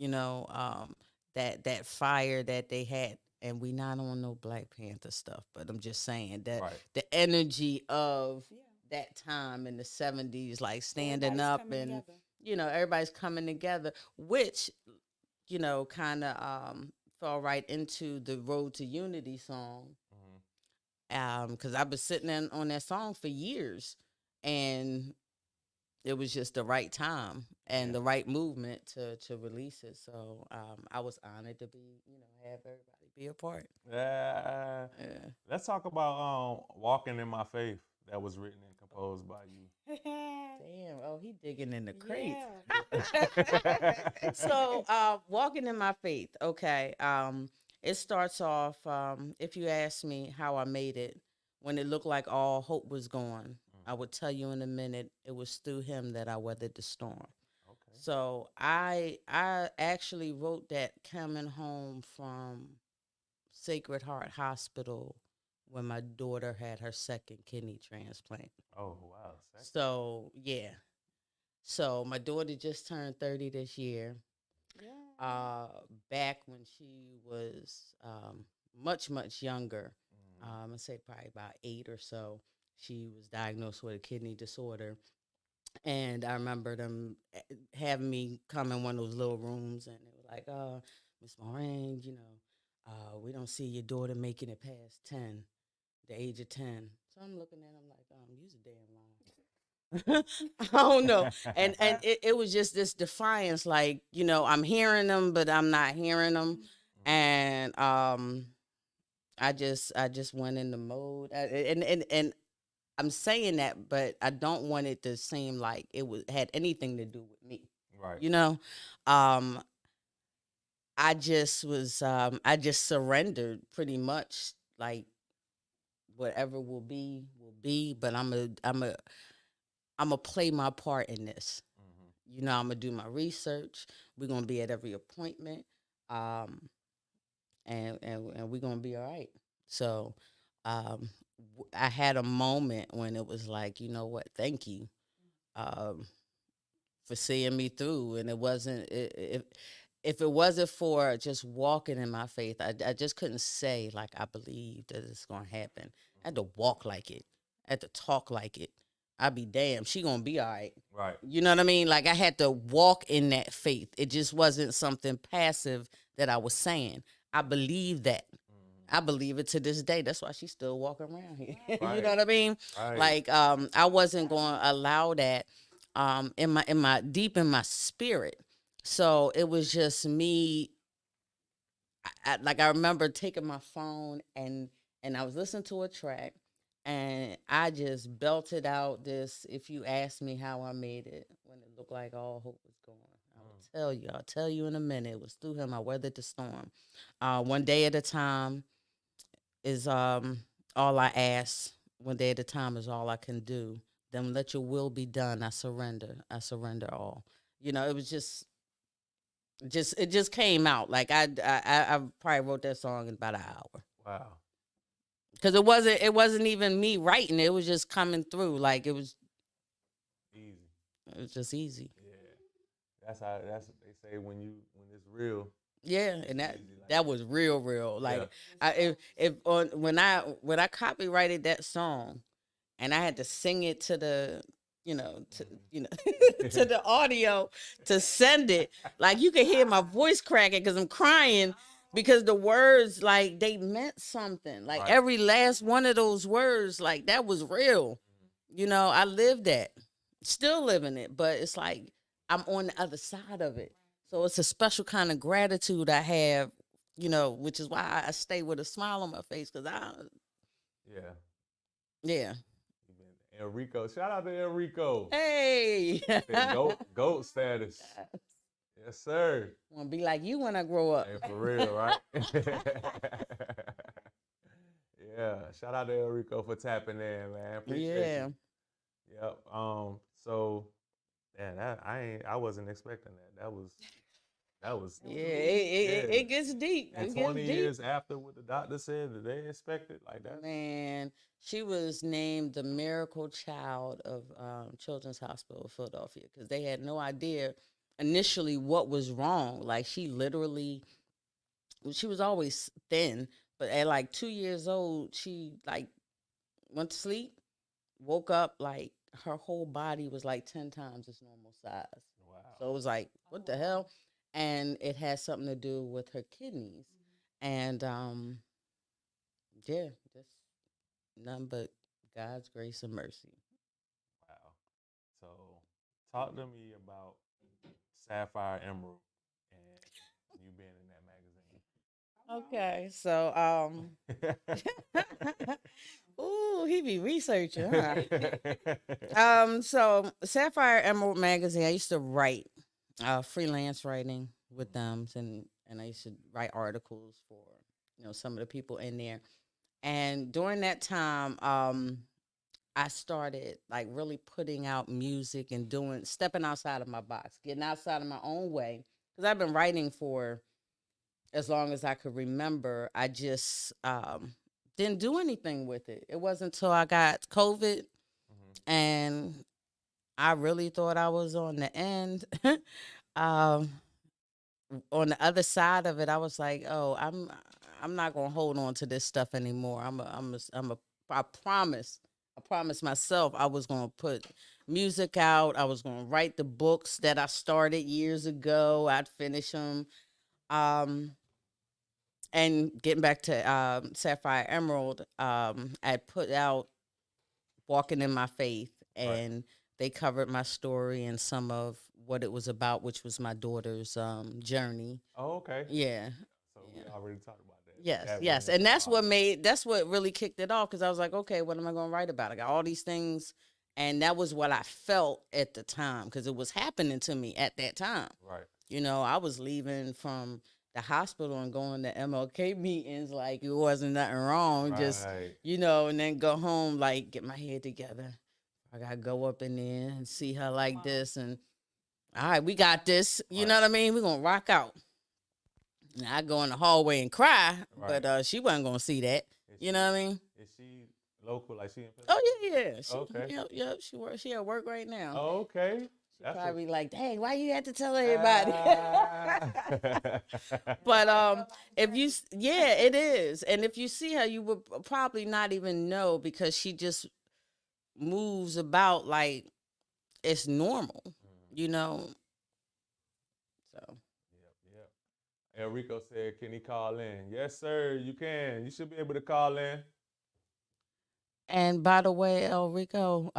Mm-hmm. That fire that they had, and we not on no Black Panther stuff, but I'm just saying that Right. the energy of that time in the 70s, like standing up and everybody's coming together, which kind of fell right into the Road to Unity song. Because I've been sitting on that song for years, and it was just the right time and the right movement to release it. So I was honored to be, have everybody be a part. Yeah. Let's talk about Walking in My Faith that was written and composed by you. Damn, oh, he digging in the crates. Yeah. So Walking in My Faith, okay. It starts off, if you ask me how I made it, when it looked like all hope was gone, I would tell you in a minute, it was through him that I weathered the storm. Okay. So I actually wrote that coming home from Sacred Heart Hospital when my daughter had her second kidney transplant. Oh wow. So yeah. So my daughter just turned 30 this year. Yeah. Back when she was much younger, I'd say probably about 8 or so, she was diagnosed with a kidney disorder. And I remember them having me come in one of those little rooms, and they were like, Miss Moran, we don't see your daughter making it past 10, the age of 10. So I'm looking at them like, you's a damn lie. I don't know. And it was just this defiance, like, I'm hearing them, but I'm not hearing them. And I just went in the mode. And I'm saying that, but I don't want it to seem like had anything to do with me. Right. I just surrendered pretty much, like whatever will be, but I'm a play my part in this. I'm gonna do my research. We're gonna be at every appointment. and we're gonna be all right. So um, I had a moment when it was like, you know what, thank you um, for seeing me through. And it wasn't if it wasn't for just walking in my faith, I just couldn't say like I believe that it's gonna happen. I had to walk like it. I had to talk like it. I'd be damned. She gonna be all right. Right. You know what I mean? Like I had to walk in that faith. It just wasn't something passive that I was saying. I believe that. I believe it to this day. That's why she's still walking around here. You Right. know what I mean? Right. Like I wasn't going to allow that in my deep in my spirit. So it was just me. Like I remember taking my phone and I was listening to a track and I just belted out this. If you ask me how I made it when it looked like all hope was gone, I will tell you. I'll tell you in a minute. It was through him. I weathered the storm. One day at a time is all I ask. One day at a time is all I can do. Then let your will be done. I surrender. I surrender all. You know, it was just it just came out. Like I probably wrote that song in about an hour. Wow. Because it wasn't even me writing. It was just coming through. Like it was Easy. it was just easy. Yeah. That's what they say when it's real. Yeah, and Easy like that was real. Like Yeah. when I copyrighted that song and I had to sing it to the to the audio to send it, like you could hear my voice cracking because I'm crying because the words like they meant something. Like Right. every last one of those words, like that was real. You know, I lived that, still living it, but it's like I'm on the other side of it. So it's a special kind of gratitude I have, which is why I stay with a smile on my face because Yeah. yeah. Enrico. Shout out to Enrico. Hey. That goat status. Yes, sir. Want to be like you when I grow up. Hey, for real, right? Yeah. Shout out to Enrico for tapping in, man. Appreciate you. Yep. So, yeah, I wasn't expecting that. That was. Yeah. It gets deep. And It 20 gets years after what the doctor said, did they expect it like that? Man, she was named the miracle child of Children's Hospital of Philadelphia because they had no idea initially what was wrong. Like she was always thin, but at like 2 years old, she like went to sleep, woke up like her whole body was like 10 times its normal size. Wow. So it was like, what the hell? And it had something to do with her kidneys. And yeah, just nothing but God's grace and mercy. Wow. So, talk to me about Sapphire Emerald and you being in that magazine. Okay, so ooh, he be researching, huh? So Sapphire Emerald magazine, I used to write freelance writing with them, and I used to write articles for some of the people in there. And during that time, I started like really putting out music and stepping outside of my box, getting outside of my own way. Because I've been writing for as long as I could remember. I just didn't do anything with it. It wasn't until I got COVID and I really thought I was on the end. um, on the other side of it, I was like, oh, I'm not gonna hold on to this stuff anymore. I promised myself I was gonna put music out. I was gonna write the books that I started years ago. I'd finish them. And getting back to Sapphire Emerald, I put out Walking in My Faith, and they covered my story and some of what it was about, which was my daughter's journey. Oh, okay. Yeah. So we already talked about that. Yes. And that's what really kicked it off because I was like, okay, what am I going to write about? I got all these things. And that was what I felt at the time because it was happening to me at that time. Right. I was leaving from the hospital and going to MLK meetings like it wasn't nothing wrong. Right. Just, and then go home, like get my head together. I got to go up in there and see her like this. And all right, we got this. You know what I mean? We're going to rock out. Now, I go in the hallway and cry, Right. but she wasn't gonna see that. You know what I mean? Is she local? Like she in Oh yeah. She, Okay. Yep. She at work right now. Oh, okay. She That's probably like, dang, why you had to tell a- everybody? Ah. But if you, yeah, it is. And if you see her, you would probably not even know because she just moves about like it's normal, you know. So Yep. Enrico said, "Can he call in?" Yes, sir. You can. You should be able to call in. And by the way, El Rico,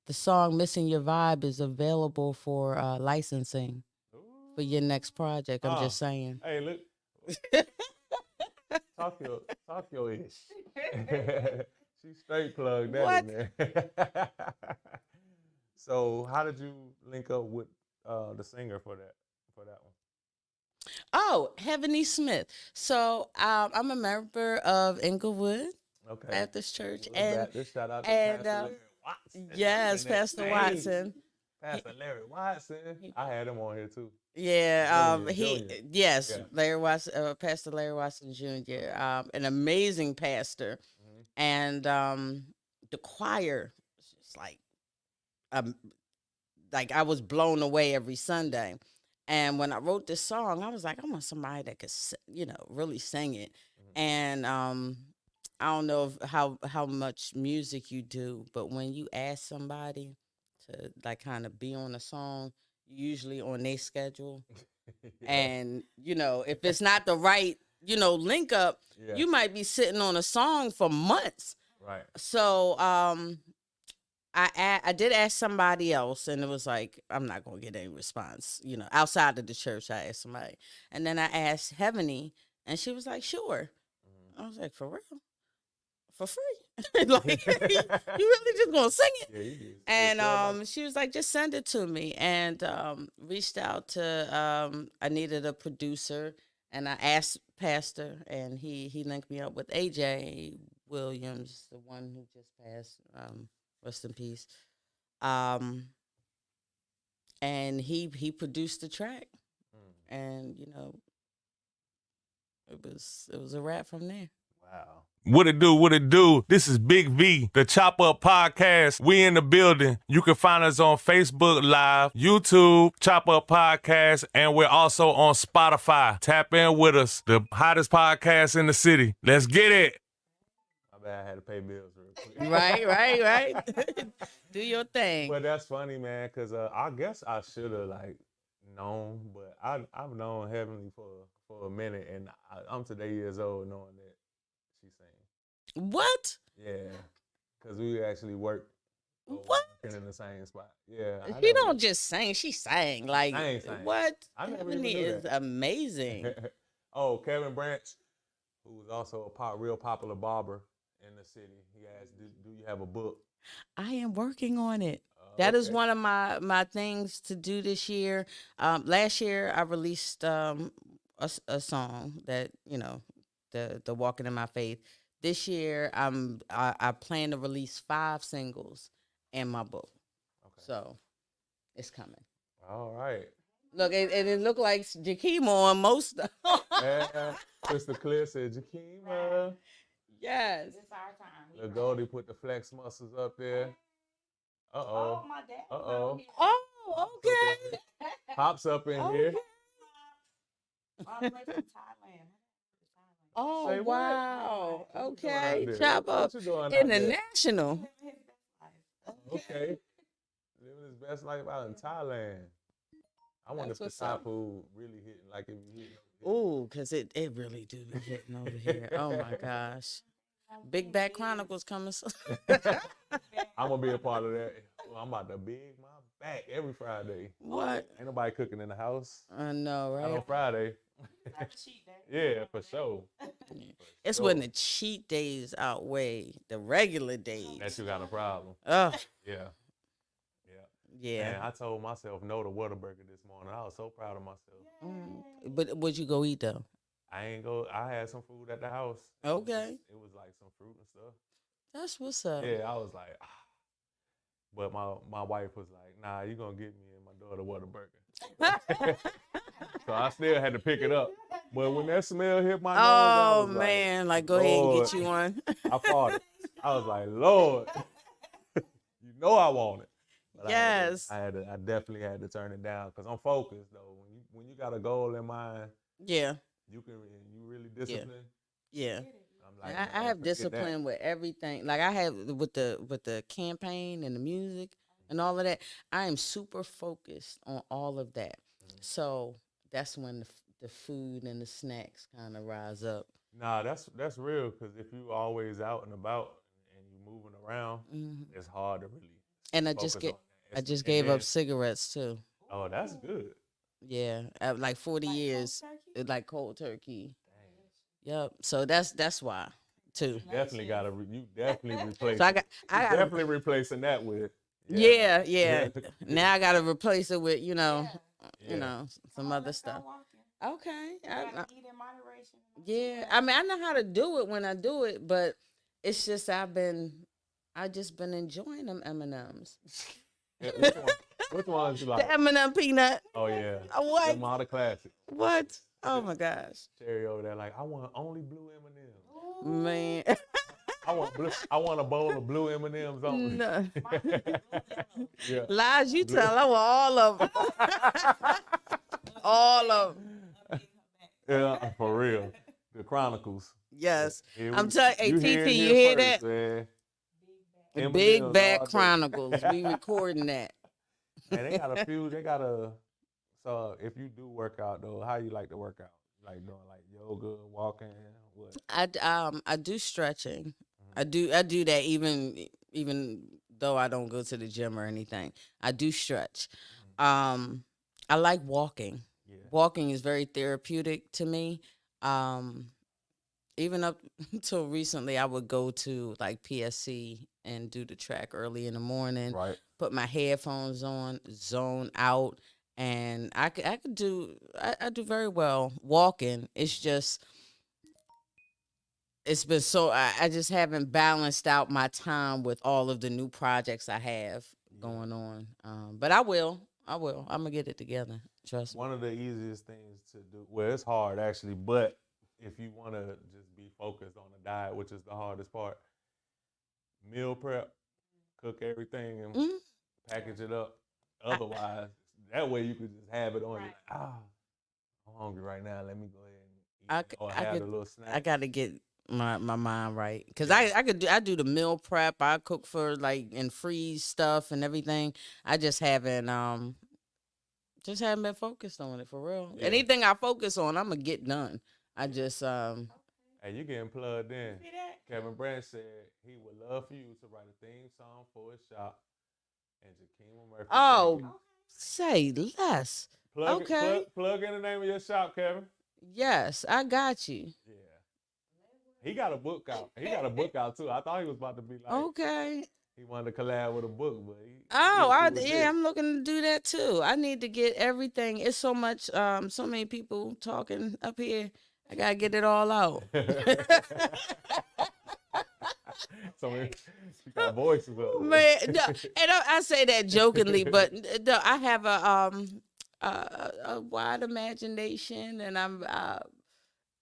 the song "Missing Your Vibe" is available for licensing for your next project. I'm just saying. Hey, look. talk your ish. She straight plugged that What? in there. So, how did you link up with the singer for that one? Oh, Heavenly Smith. So I'm a member of Inglewood Okay. Baptist Church, Baptist, shout out to and Pastor Larry Watson. yes, In that Pastor vein. Watson. Pastor Larry Watson. I had him on here too. Yeah, Junior. yes, Yeah. Larry Watson, Pastor Larry Watson Jr. An amazing pastor, and the choir, is just like I was blown away every Sunday. And when I wrote this song, I was like, I want somebody that could, really sing it. And I don't know how much music you do, but when you ask somebody to like kind of be on a song, usually on their schedule, and if it's not the right link up, you might be sitting on a song for months. Right. So I did ask somebody else, and it was like, I'm not going to get any response, outside of the church. I asked somebody. And then I asked Heavenly, and she was like, sure. I was like, for real? For free? Like, you really just going to sing it? Yeah, you did. And she was like, just send it to me. And reached out to, I needed a producer, and I asked Pastor, and he linked me up with AJ Williams, the one who just passed. Rest in peace. And he produced the track, and it was a wrap from there. Wow. What it do? This is Big V, the Chop Up Podcast. We in the building. You can find us on Facebook Live, YouTube, Chop Up Podcast, and we're also on Spotify. Tap in with us, the hottest podcast in the city. Let's get it. My bad, I had to pay bills real quick. Right. Do your thing. But that's funny, man, because I guess I should have, known, but I've known Heavenly for a minute, and I'm today years old knowing that she sings. What? Yeah, because we actually worked in the same spot. Yeah. She don't just sing, she sang. Like, sang. what? I never Heavenly even knew is that. amazing. Oh, Kevin Branch, who was also a real popular barber in the city. He asked, do you have a book? I am working on it. That is one of my things to do this year. Last year I released a song that the Walking in My Faith. This year I plan to release 5 singles and my book. Okay. So it's coming. All right. Look, and it looked like Jakima on most of Yeah, Crystal Clear said Jakima. Yes. It's our time. Lil Goldie put the flex muscles up there. Uh-oh. Oh, my dad. Uh-oh. Oh, okay. Pops up in here. All the way from Thailand. Oh, Say what? wow. What you doing out Okay. there? Chop What Up you doing out there? International. Okay. Living his best life out in Thailand. I wonder That's if the what's Thai up. food really hitting like it be hitting. Ooh, because it really do be hitting over here. Oh, my gosh. Big Back Chronicles coming soon. I'm going to be a part of that. Well, I'm about to big my back every Friday. What? Ain't nobody cooking in the house. I know, Not on right? Friday. Yeah, for sure. It's when the cheat days outweigh the regular days. That you got a problem. Oh, Yeah. yeah. Man, I told myself no to Whataburger this morning. I was so proud of myself. But would you go eat, though? I had some food at the house. Okay. It was like some fruit and stuff. That's what's up. Yeah, I was like, But my wife was like, nah, you gonna get me and my daughter Whataburger. So I still had to pick it up. But when that smell hit my nose, I Oh was man, like go Lord, ahead and get you one. I fought it. I was like, Lord, you know I want it. But Yes. I definitely had to turn it down because I'm focused though. When you got a goal in mind, Yeah. you really disciplined. Yeah. I'm like, I have discipline with everything. Like I have with the campaign and the music and all of that. I am super focused on all of that. So that's when the food and the snacks kind of rise up. Nah, that's real because if you always out and about and you moving around, it's hard to really. And focus I just gave up cigarettes too. Oh, that's good. Yeah, like 40 years, like cold turkey. Yep. So that's why too. You definitely replace. So I definitely replacing that with. Yeah. Now I gotta replace it with some other stuff. Okay. Eat in moderation. Yeah, I mean I know how to do it when I do it, but it's just I just been enjoying them M&Ms. Which ones you like? The M&M peanut. Oh yeah. What? Them all the classics. What? Oh my gosh. Cherie over there like I want only blue M&Ms. Man. I want a bowl of blue M&Ms only. No. Yeah. Lies you tell. I want all of them. All of them. Yeah, for real. The Chronicles. Yes. I'm telling you, hey, TT, you hear that? Man. The Big Back Chronicles. We recording that. And so if you do work out though, how you like to work out? Like doing like yoga, walking, what? I do stretching. I do that even though I don't go to the gym or anything. I do stretch. I like walking. Yeah. Walking is very therapeutic to me. Even up until recently, I would go to like PSC and do the track early in the morning. Right. Put my headphones on, zone out, and I do very well walking. It's just it's been so I just haven't balanced out my time with all of the new projects I have going on. But I will. I'm gonna get it together. Trust me. One of the easiest things to do. Well, it's hard actually, but if you want to just be focused on the diet, which is the hardest part, meal prep, cook everything and package it up. Otherwise, that way you could just have it on. Right. Like, I'm hungry right now. Let me go ahead and eat or have a little snack. I got to get my mind right because I do the meal prep. I cook for like and freeze stuff and everything. I just haven't been focused on it for real. Yeah. Anything I focus on, I'm gonna get done. I just Hey, you getting plugged in. Kevin Branch said he would love for you to write a theme song for his shop. And Jakima Murphy. Oh, say less. Plug in the name of your shop, Kevin. Yes, I got you. Yeah. He got a book out. Too. I thought he was about to be like. Okay. He wanted to collab with a book, but I'm looking to do that too. I need to get everything. It's so much, so many people talking up here. I gotta get it all out. So you got voices up. Man, no, and I say that jokingly, but no, I have a wide imagination, and I'm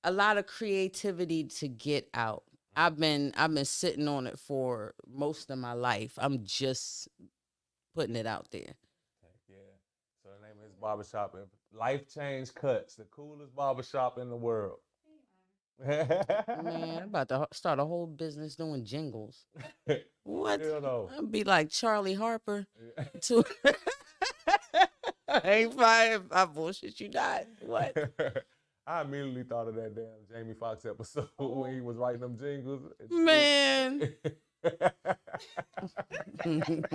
a lot of creativity to get out. I've been sitting on it for most of my life. I'm just putting it out there. Yeah. So the name of his barbershop, Life Change Cuts, the coolest barbershop in the world. Man, I'm about to start a whole business doing jingles. What? I'd be like Charlie Harper. I ain't fine. I bullshit you not. What? I immediately thought of that damn Jamie Foxx episode when he was writing them jingles. Man. I immediately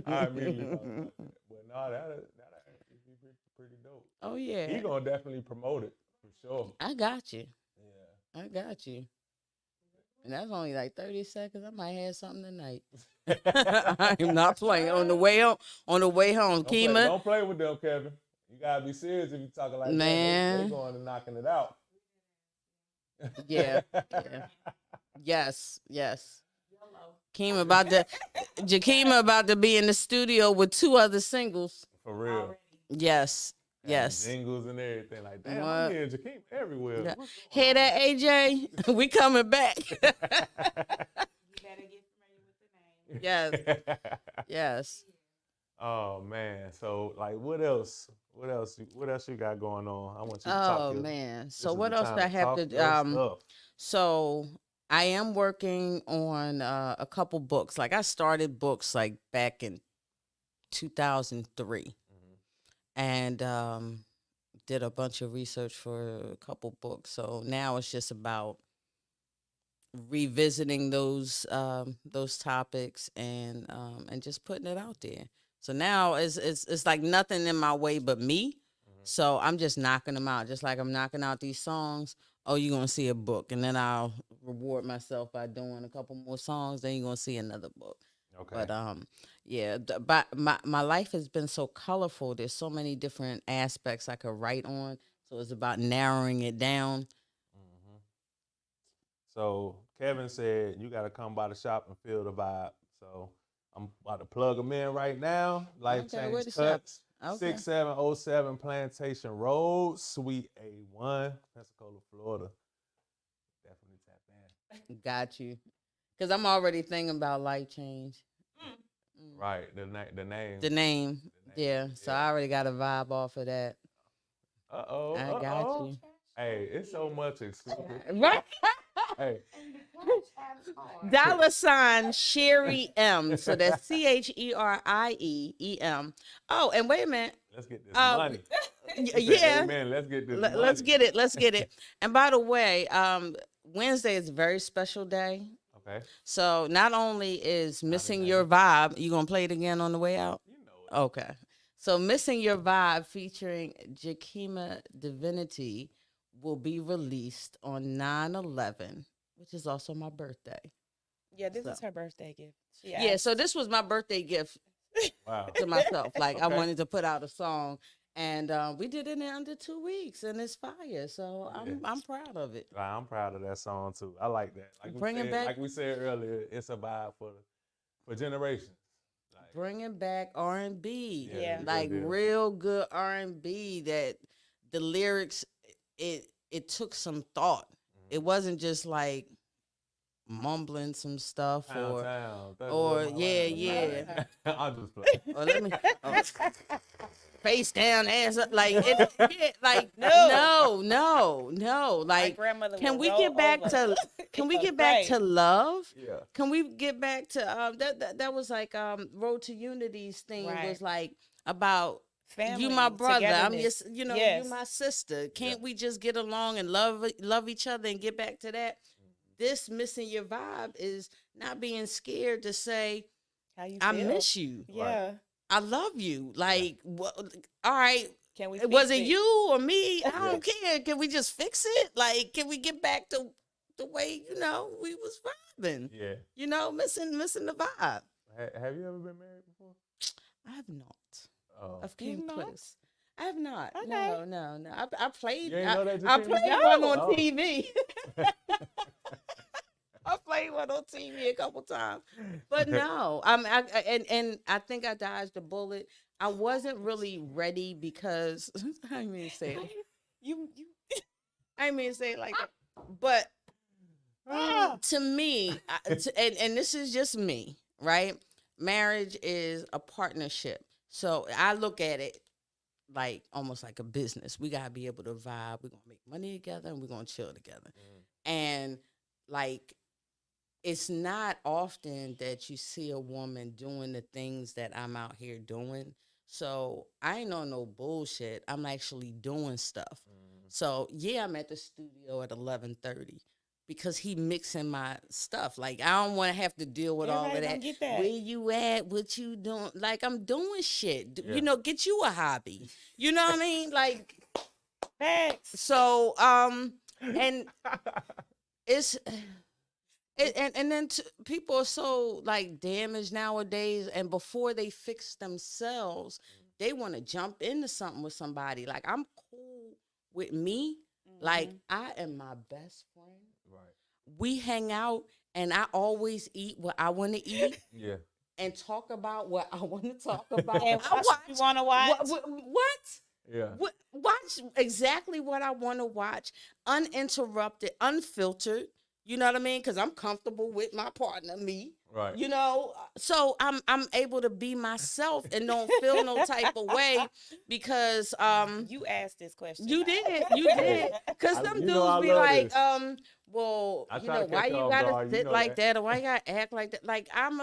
thought of that. But no, that'd be pretty dope. Oh, yeah. He gonna definitely promote it, for sure. I got you. Yeah. I got you. And that's only like 30 seconds. I might have something tonight. I'm not playing. On the way home, Kima. Don't play with them, Kevin. You gotta be serious if you talking like man. That. They going and knocking it out. Yeah. Yes. Kima about to. Jakima about to be in the studio with 2 other singles. For real. Yes. And Yes. jingles and everything. Like, damn, What? I'm hearing Jakeem everywhere. Yeah. What's going Hear on? that, AJ? We coming back. You better get familiar with the name. Yes. Yes. Oh man. So like what else? What else you got going on? I want you to talk Oh your, man. this So is what the else time do I have talk to your stuff. So I am working on a couple books. Like I started books like back in 2003 Mm-hmm. and did a bunch of research for a couple books. So now it's just about revisiting those topics and just putting it out there. So now it's like nothing in my way but me. Mm-hmm. So I'm just knocking them out, just like I'm knocking out these songs. Oh, you're gonna see a book, and then I'll reward myself by doing a couple more songs. Then you're gonna see another book. Okay. But yeah, but my life has been so colorful. There's so many different aspects I could write on. So it's about narrowing it down. Mm-hmm. So Kevin said you got to come by the shop and feel the vibe. So I'm about to plug them in right now. Life Okay, where Change the shop? Cuts, Okay. 6707 Plantation Road, Suite A1, Pensacola, Florida. Definitely tap in. Got you. Because I'm already thinking about life change. Right, the name. The name. Yeah. So I already got a vibe off of that. Uh-oh, I got you. Hey, it's so much exclusive. Right. Hey, $ Cherie M. So that's CHERIEEM. Oh, and wait a minute. let's get this money. Yeah. Amen. Let's get this money. Let's get it. Let's get it. And by the way, Wednesday is a very special day. Okay. So not only is Missing Your Vibe, you gonna play it again on the way out? You know it. Okay. So Missing Your Vibe featuring Jakima Divinity will be released on 9/11, which is also my birthday. Yeah, this So. is her birthday gift. Yeah, so this was my birthday gift Wow. to myself. Like I Okay. wanted to put out a song, and we did it in under 2 weeks, and it's fire. So I'm proud of it. I'm proud of that song too. I like that. Like we Bring it said, back. like we said earlier, it's a vibe for generations. Like, Bringing back R&B, Yeah. like good deal. real good R&B. That the lyrics, it took some thought. It wasn't just like mumbling some stuff Town. or yeah. I'm just playing. Or let me face down, ass up, like it, yeah, like no. My Like, grandmother can will we roll get back over. to? Can we get back to love? Yeah. Can we get back to that was like Road to Unity's thing Right. was like about family? you my brother, I'm togetherness. just you Yes. my sister. Can't we just get along and love each other and get back to that? This Missing Your Vibe is not being scared to say How you I feel? miss you. Yeah. I love you. Like, all right, Can we? was fix it you or me? I don't care. Can we just fix it? Like, can we get back to the way we was vibing? Yeah. Missing the vibe. Have you ever been married before? I have not. Oh. I've came not? close. I have not. Okay. No. I played. You ain't know that I Jakeem played was- one on Oh. TV. I played one on TV a couple times, but no. I think I dodged a bullet. I wasn't really ready because I didn't mean to say it. You. I didn't mean to say it like that. But to me, and this is just me, right? Marriage is a partnership. So I look at it like almost like a business. We gotta be able to vibe. We're gonna make money together and we're gonna chill together. And like it's not often that you see a woman doing the things that I'm out here doing. So I ain't on no bullshit. I'm actually doing stuff. So yeah, I'm at the studio at 11:30 because he mixing my stuff. Like I don't want to have to deal with all of Everybody that. don't get that. Where you at? What you doing? Like I'm doing shit. Yeah. Get you a hobby. You know what I mean? Like Facts. so. And it's. And then people are so like damaged nowadays, and before they fix themselves, they want to jump into something with somebody. Like I'm cool with me. Like I am my best friend. Right. We hang out, and I always eat what I want to eat. Yeah. and talk about what I want to talk about. And I watch what you want to watch. What? Yeah. Watch exactly what I want to watch, uninterrupted, unfiltered. You know what I mean? Because I'm comfortable with my partner, me. Right. You know, so I'm able to be myself and don't feel no type of way because You asked this question. you did because them You know I dudes be love like this. well, I you try know, to why catch you you off gotta guard, you sit know like that. that or why you gotta act like that? Like I'm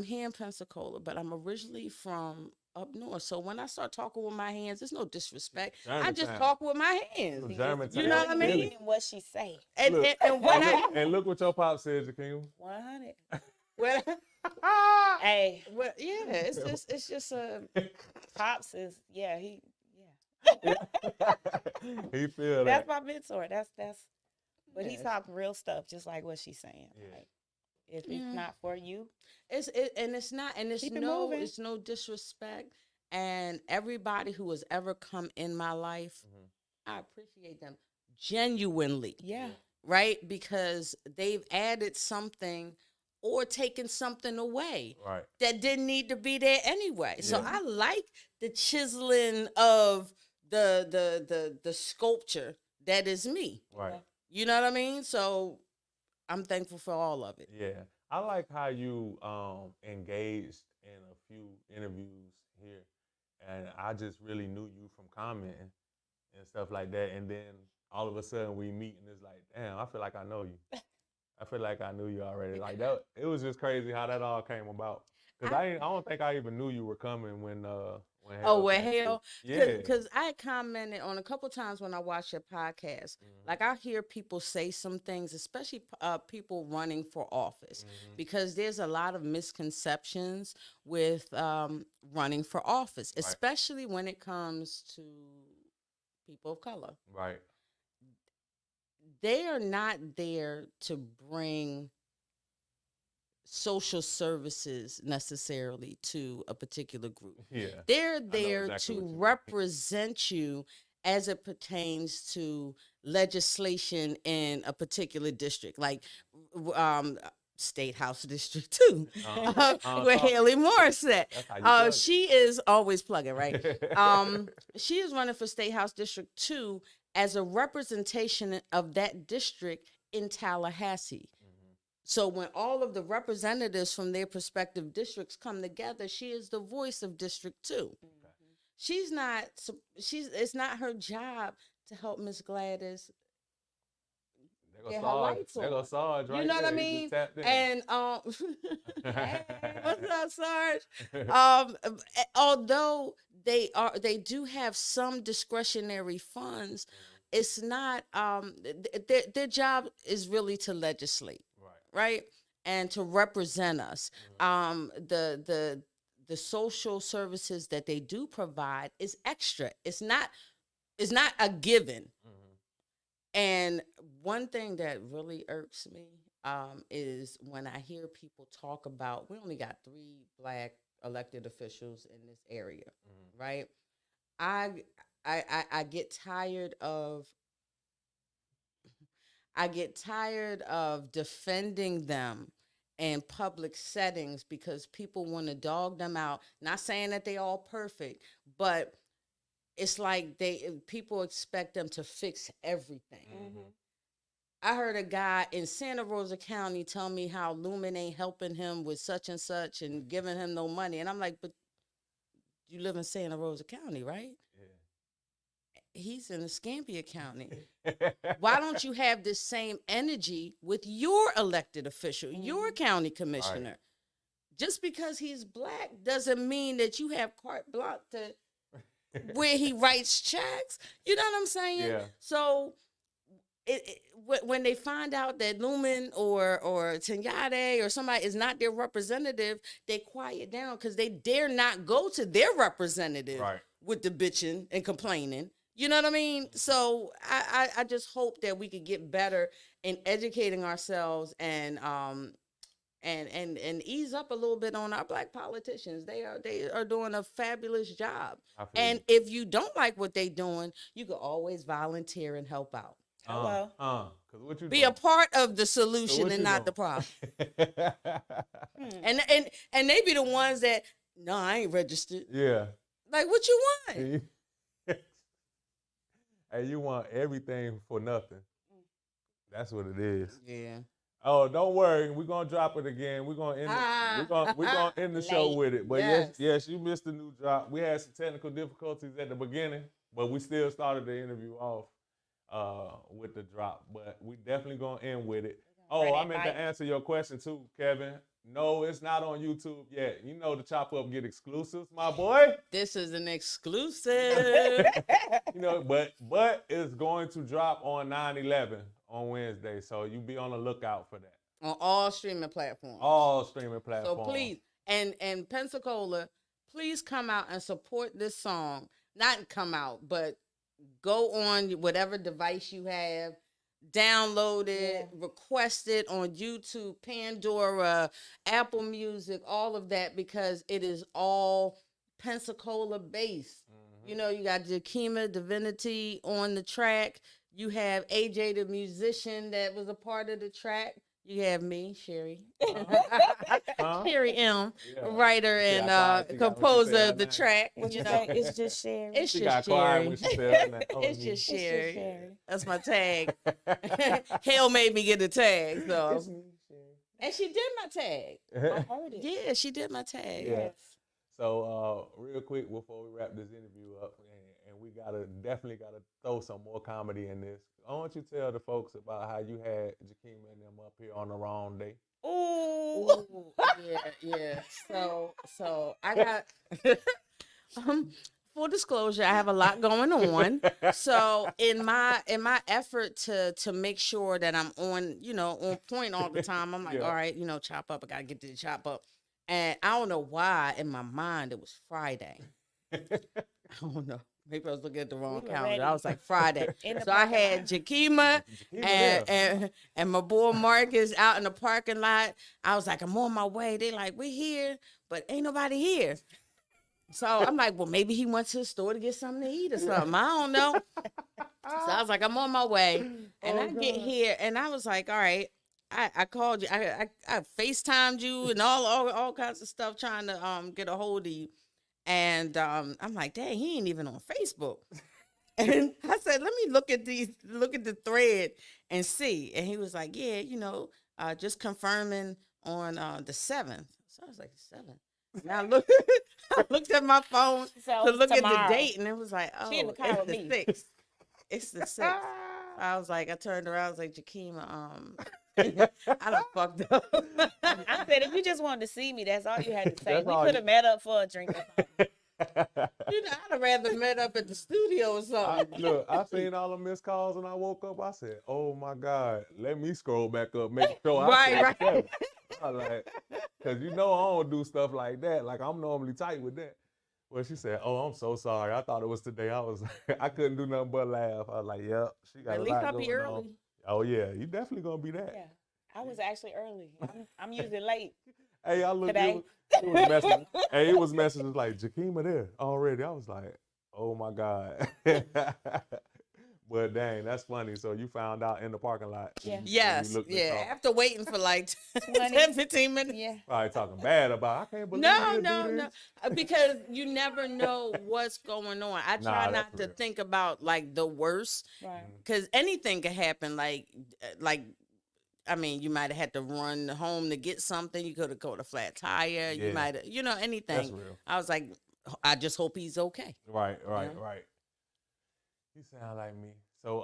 here in Pensacola, but I'm originally from up north. So when I start talking with my hands, there's no disrespect. I just Germantown. talk with my hands. Germantown. You know what I mean? Meaning what she say. And Look, and when and look what your pop said, Jakeem. 100. well, Hey, well, yeah, it's just a Pops is he He feel that's that. my mentor. That's but he's Yes. talking real stuff, just like what she's saying. Yeah. Like, if Yeah. it's not for you, it's not and it's Keep it moving. it's no disrespect. And everybody who has ever come in my life, I appreciate them genuinely. yeah. Right? Because they've added something or taken something away Right. that didn't need to be there anyway. So Yeah. I like the chiseling of the sculpture that is me. Right. You know what I mean? So I'm thankful for all of it. Yeah. I like how you engaged in a few interviews here. And I just really knew you from commenting and stuff like that. And then all of a sudden we meet and it's like, damn, I feel like I know you. I feel like I knew you already. Like that, it was just crazy how that all came about. Cause I don't think I even knew you were coming when Hell, yeah. because I commented on a couple times when I watched your podcast. Like I hear people say some things, especially people running for office, because there's a lot of misconceptions with running for office, especially when it comes to people of color. Right. They are not there to bring social services necessarily to a particular group. Yeah. They're there exactly what to you mean. represent you as it pertains to legislation in a particular district, like State House District 2, where Haley Morissette. She is always plugging, right? She is running for State House District 2 as a representation of that district in Tallahassee. So when all of the representatives from their respective districts come together, she is the voice of District 2. It's not her job to help Miss Gladys get her lights on. There goes Sarge right You know what I there. He mean? just tapped in. And hey, what's up, Sarge? Although they do have some discretionary funds, it's not their job is really to legislate. Right? And to represent us. The social services that they do provide is extra. It's not a given. And one thing that really irks me is when I hear people talk about, we only got 3 Black elected officials in this area, right? I get tired of defending them in public settings because people want to dog them out. Not saying that they all perfect, but it's like people expect them to fix everything. I heard a guy in Santa Rosa County tell me how Lumen ain't helping him with such and such and giving him no money. And I'm like, but you live in Santa Rosa County, right? He's in Escambia County. Why don't you have this same energy with your elected official, your county commissioner? Just because he's Black doesn't mean that you have carte blanche to where he writes checks. You know what I'm saying? Yeah. So when they find out that Lumen or Tenyade or somebody is not their representative, they quiet down because they dare not go to their representative with the bitching and complaining. You know what I mean? So I just hope that we could get better in educating ourselves and ease up a little bit on our Black politicians. They are doing a fabulous job. And if you don't like what they're doing, you can always volunteer and help out. Hello. Cause what you Be doing? a part of the So solution what and you not the doing? problem. And they be the ones that, no, I ain't registered. Yeah. Like, what you want? Hey, you want everything for nothing. That's what it is. Yeah. Oh, don't worry. We're gonna drop it again. We're gonna end we're gonna end the show Late. with it. But Yes. yes, you missed the new drop. We had some technical difficulties at the beginning, but we still started the interview off with the drop. But we definitely gonna end with it. Oh, I meant to answer your question too, Kevin. No, it's not on YouTube yet. You know the Chop Up get exclusives, my boy. This is an exclusive. You know, but it's going to drop on 9/11 on Wednesday, so you be on the lookout for that. On all streaming platforms. All streaming platforms. So please, and Pensacola, please come out and support this song. Not come out, but go on whatever device you have, download it, request it on YouTube, Pandora, Apple Music, all of that, because it is all Pensacola based. Mm-hmm. You know, you got Jakima Divinity on the track. You have AJ the musician that was a part of the track. You have me, Cherie. Cherie EM, writer and composer of the track. What you You know, say? It's just Cherie. it's She just got quiet Cherie. when she said her name. Oh, It's me. just It's just Cherie. Cherie. That's my tag. Hell made me get a tag, so. It's me, And she did my tag. I Cherie. heard it. Yeah, she did my tag. Yeah. So real quick before we wrap this interview up, and we definitely gotta throw some more comedy in this. I want you to tell the folks about how you had Jakima and them up here on the wrong day. Ooh. Yeah. So I got full disclosure, I have a lot going on. So in my effort to make sure that I'm on point all the time, I'm like, all right, chop up, I gotta get to the chop up. And I don't know why in my mind it was Friday. I don't know. Maybe I was looking at the wrong were calendar. ready. I was like Friday. In the So I had Jakima and my boy Marcus out in the parking lot. I was like, I'm on my way. They like, we're here, but ain't nobody here. So I'm like, well, maybe he went to the store to get something to eat or something. I don't know. So I was like, I'm on my way. And I get here and I was like, all right. I called you. I FaceTimed you and all kinds of stuff trying to get a hold of you. And I'm like, dang, he ain't even on Facebook. And I said, let me look at the thread and see. And he was like, yeah, just confirming on the 7th. So I was like, 7th. Now I looked at my phone to look at the date, and it was like, oh, She in the car it's with the me. 6th. It's the 6th. I was like, I turned around, I was like, Jakima, I done fucked up. I said, if you just wanted to see me, that's all you had to say. That's We all could you- have met up for a drink or something. I'd have rather met up at the studio or something. Look, I seen all the missed calls and I woke up. I said, "Oh my God, let me scroll back up, make sure I Right, said right. 7." I like, cause I don't do stuff like that. Like I'm normally tight with that. Well, she said, "Oh, I'm so sorry. I thought it was today." I was, I couldn't do nothing but laugh. I was like, "Yep, she got At a least lot I'll be going early. on." Oh yeah, you definitely gonna be that. Yeah. I was actually early. I'm usually late. Hey, I looked. Today. It was messages. Hey, it was messages like Jakima there already. I was like, "Oh my God." But dang, that's funny. So you found out in the parking lot. Yeah. when Yes, you looked at yeah. all- After waiting for like 20. 10, 15 minutes. Yeah. Probably talking bad about. I can't believe No, you no, do no. this. Because you never know what's going on. I try Nah, that's not to real. think about like the worst, Right. because anything could happen. Like, I mean, you might have had to run home to get something. You could have caught a flat tire. Yeah. You might have, That's anything. real. I was like, I just hope he's okay. Right. know? Right. You sound like me. So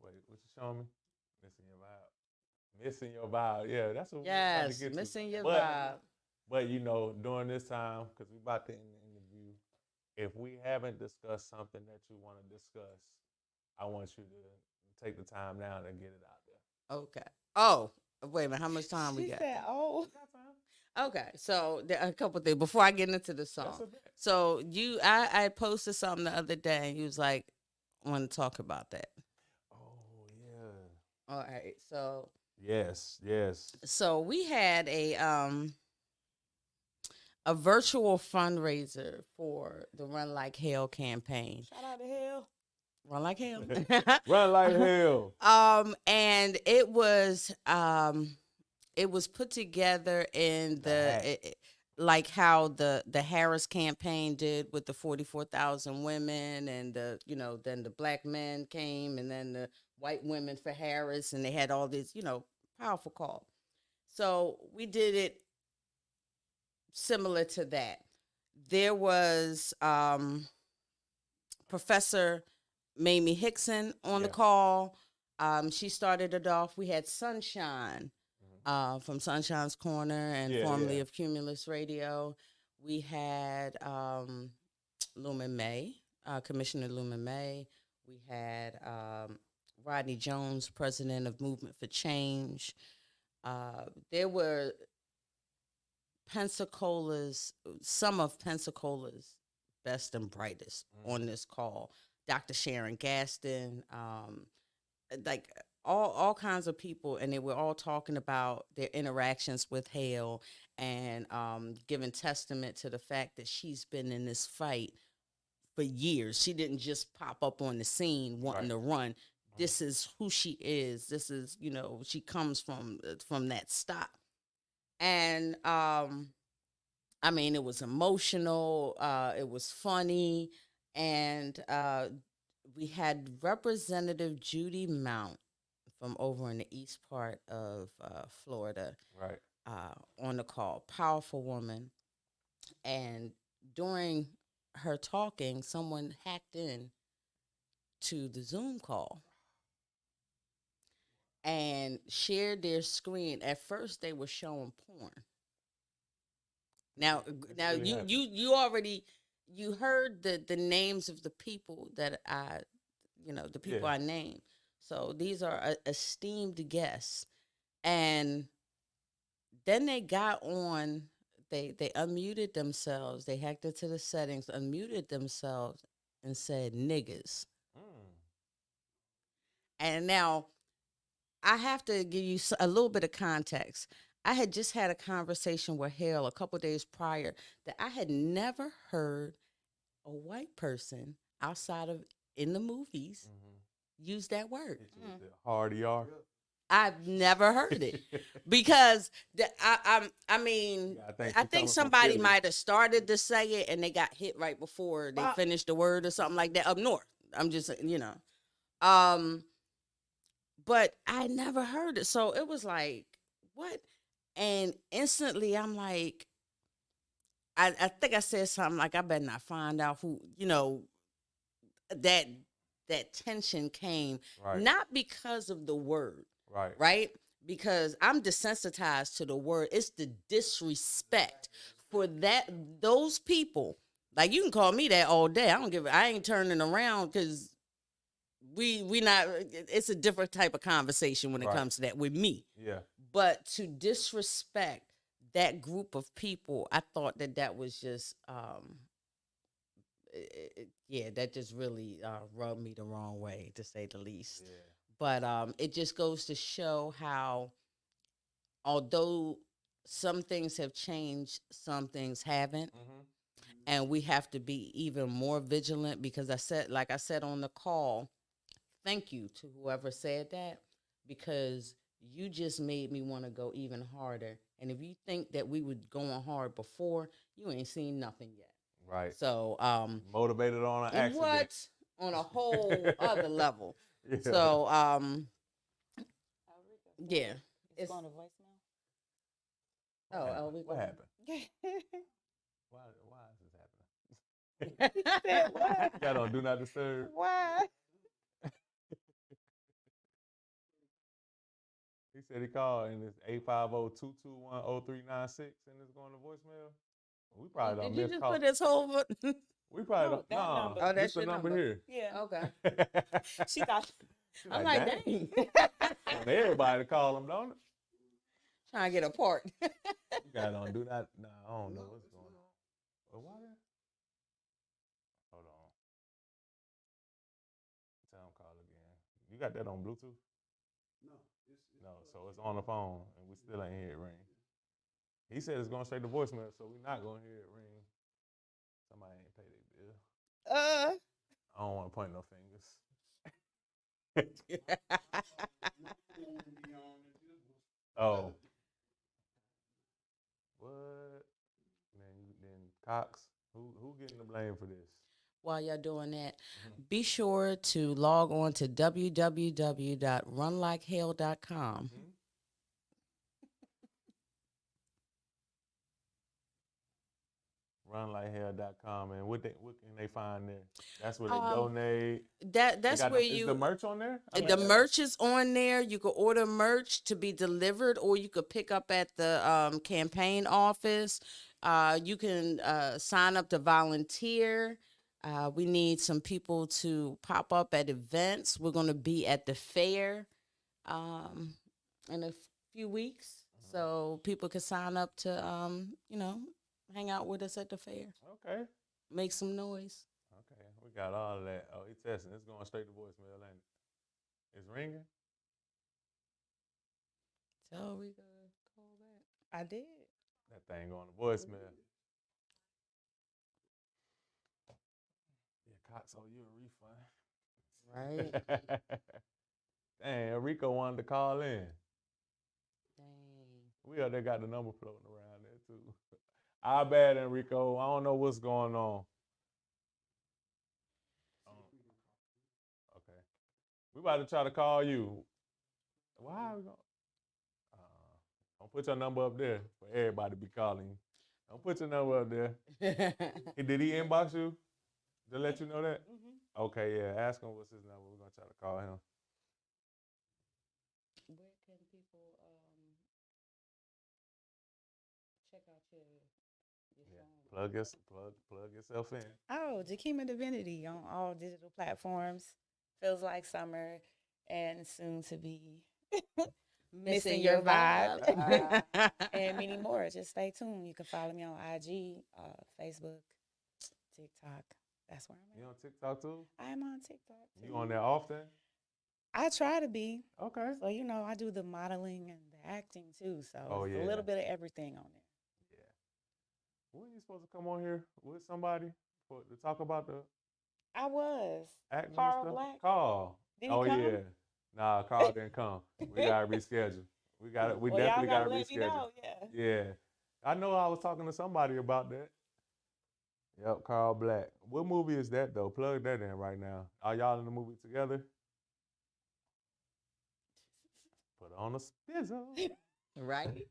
wait, what you showing me? Missing your vibe. Yeah, that's what we're trying to Yes, get to. missing your But- vibe. But during this time, because we're about to end the interview, if we haven't discussed something that you want to discuss, I want you to take the time now to get it out there. Okay. Oh, wait a minute. How much time we She got? said, oh. Okay, so there are a couple things before I get into the That's a song. bet. So I posted something the other day, and he was like, "Want to talk about that?" Oh yeah. All right, so Yes. we had a virtual fundraiser for the Run Like Hell campaign. Shout out to hell. Run like hell. Run like hell. And it was put together in like how the Harris campaign did with the 44,000 women, and then the black men came, and then the white women for Harris, and they had all this powerful call. So we did it similar to that. There was Professor Mamie Hickson on the call. She started it off. We had Sunshine from Sunshine's Corner and formerly of Cumulus Radio. We had Lumen May, Commissioner Lumen May. We had Rodney Jones, president of Movement for Change. There were some of Pensacola's best and brightest on this call. Dr. Sharon Gaston, like all kinds of people, and they were all talking about their interactions with Hale and giving testament to the fact that she's been in this fight for years. She didn't just pop up on the scene wanting to run. This is who she is. This is, she comes from that stock. And I mean, it was emotional, it was funny, and we had Representative Judy Mount from over in the east part of Florida on the call. Powerful woman. And during her talking, someone hacked in to the Zoom call and shared their screen. At first, they were showing porn. Now you heard the names of the people that I named. So these are esteemed guests, and then they got on. They unmuted themselves. They hacked into the settings, unmuted themselves, and said niggas. And now I have to give you a little bit of context. I had just had a conversation with Hale a couple of days prior that I had never heard a white person outside of in the movies use that word. Hard ER. I've never heard it because I think somebody might have started to say it and they got hit right before they finished the word or something like that up north. I'm just but I never heard it, so it was like, what? And instantly I'm like, I think I said something like, I better not find out who, that tension came, not because of the word, right? Because I'm desensitized to the word. It's the disrespect for those people. Like, you can call me that all day. I ain't turning around because we not, it's a different type of conversation when it comes to that with me. Yeah. But to disrespect that group of people, I thought that was just, that just really rubbed me the wrong way, to say the least. Yeah. But it just goes to show how, although some things have changed, some things haven't. And we have to be even more vigilant, because like I said on the call, thank you to whoever said that, because you just made me want to go even harder. And if you think that we were going hard before, you ain't seen nothing yet. Right. So motivated on an accident. What? On a whole other level. Yeah. So yeah. It's going to voicemail. What happened? Why is this happening? He said what? Y'all don't do not disturb. He said he called and it's 850-221-0396 and it's going to voicemail. We probably don't miss just call. put this whole We probably don't. No, Oh, that's the number here. Yeah. Okay. She thought. I'm like, dang. Want everybody to call them, don't it? Trying to get a part. You guys don't do that. No, I don't know what's going on. Well, why? Hold on. Tell him call again. You got that on Bluetooth? No, so it's on the phone, and we still ain't hear it ring. He said it's going straight to voicemail, so we're not going to hear it ring. Somebody ain't paid their bill. I don't want to point no fingers. Oh. What? Then Cox. Who getting the blame for this? While y'all doing that, be sure to log on to www.runlikehell.com. Runlikehell.com, and what can they find there? That's where they Um, donate. That's where Is the merch on there? the merch is on there. You could order merch to be delivered, or you could pick up at the campaign office. You can sign up to volunteer. We need some people to pop up at events. We're going to be at the fair in a few weeks, so people can sign up to hang out with us at the fair. Okay. Make some noise. Okay. We got all of that. Oh, he's testing. It's going straight to voicemail, ain't it? It's ringing. So we gonna call back. I did. That thing going to voicemail. Yeah, Cox owe you a refund. Right. Dang, Rico wanted to call in. Dang. We out there got the number floating around there too. Our bad, Enrico. I don't know what's going on. Okay. We about to try to call you. Why are we going? Don't put your number up there for everybody to be calling you. Don't put your number up there. Did he inbox you to let you know that? Mm-hmm. Okay, yeah. Ask him what's his number. We're gonna try to call him. Where can people check out your phone? Plug yourself in. Oh, Jakima Divinity on all digital platforms. Feels like summer and soon to be missing your vibe. And many more. Just stay tuned. You can follow me on IG, Facebook, TikTok. That's where I'm at. You on TikTok too? I am on TikTok too. You on there often? I try to be. Okay. So, I do the modeling and the acting too. So it's yeah. a little bit of everything on there. Yeah. When you supposed to come on here with somebody to talk about the I was. acting Carl stuff? Black. Carl. Did he come? Yeah. Nah, Carl didn't come. We gotta reschedule. We definitely gotta let me reschedule. know. Yeah. I know I was talking to somebody about that. Yep, Carl Black. What movie is that though? Plug that in right now. Are y'all in the movie together? Put on a spizzle. Right.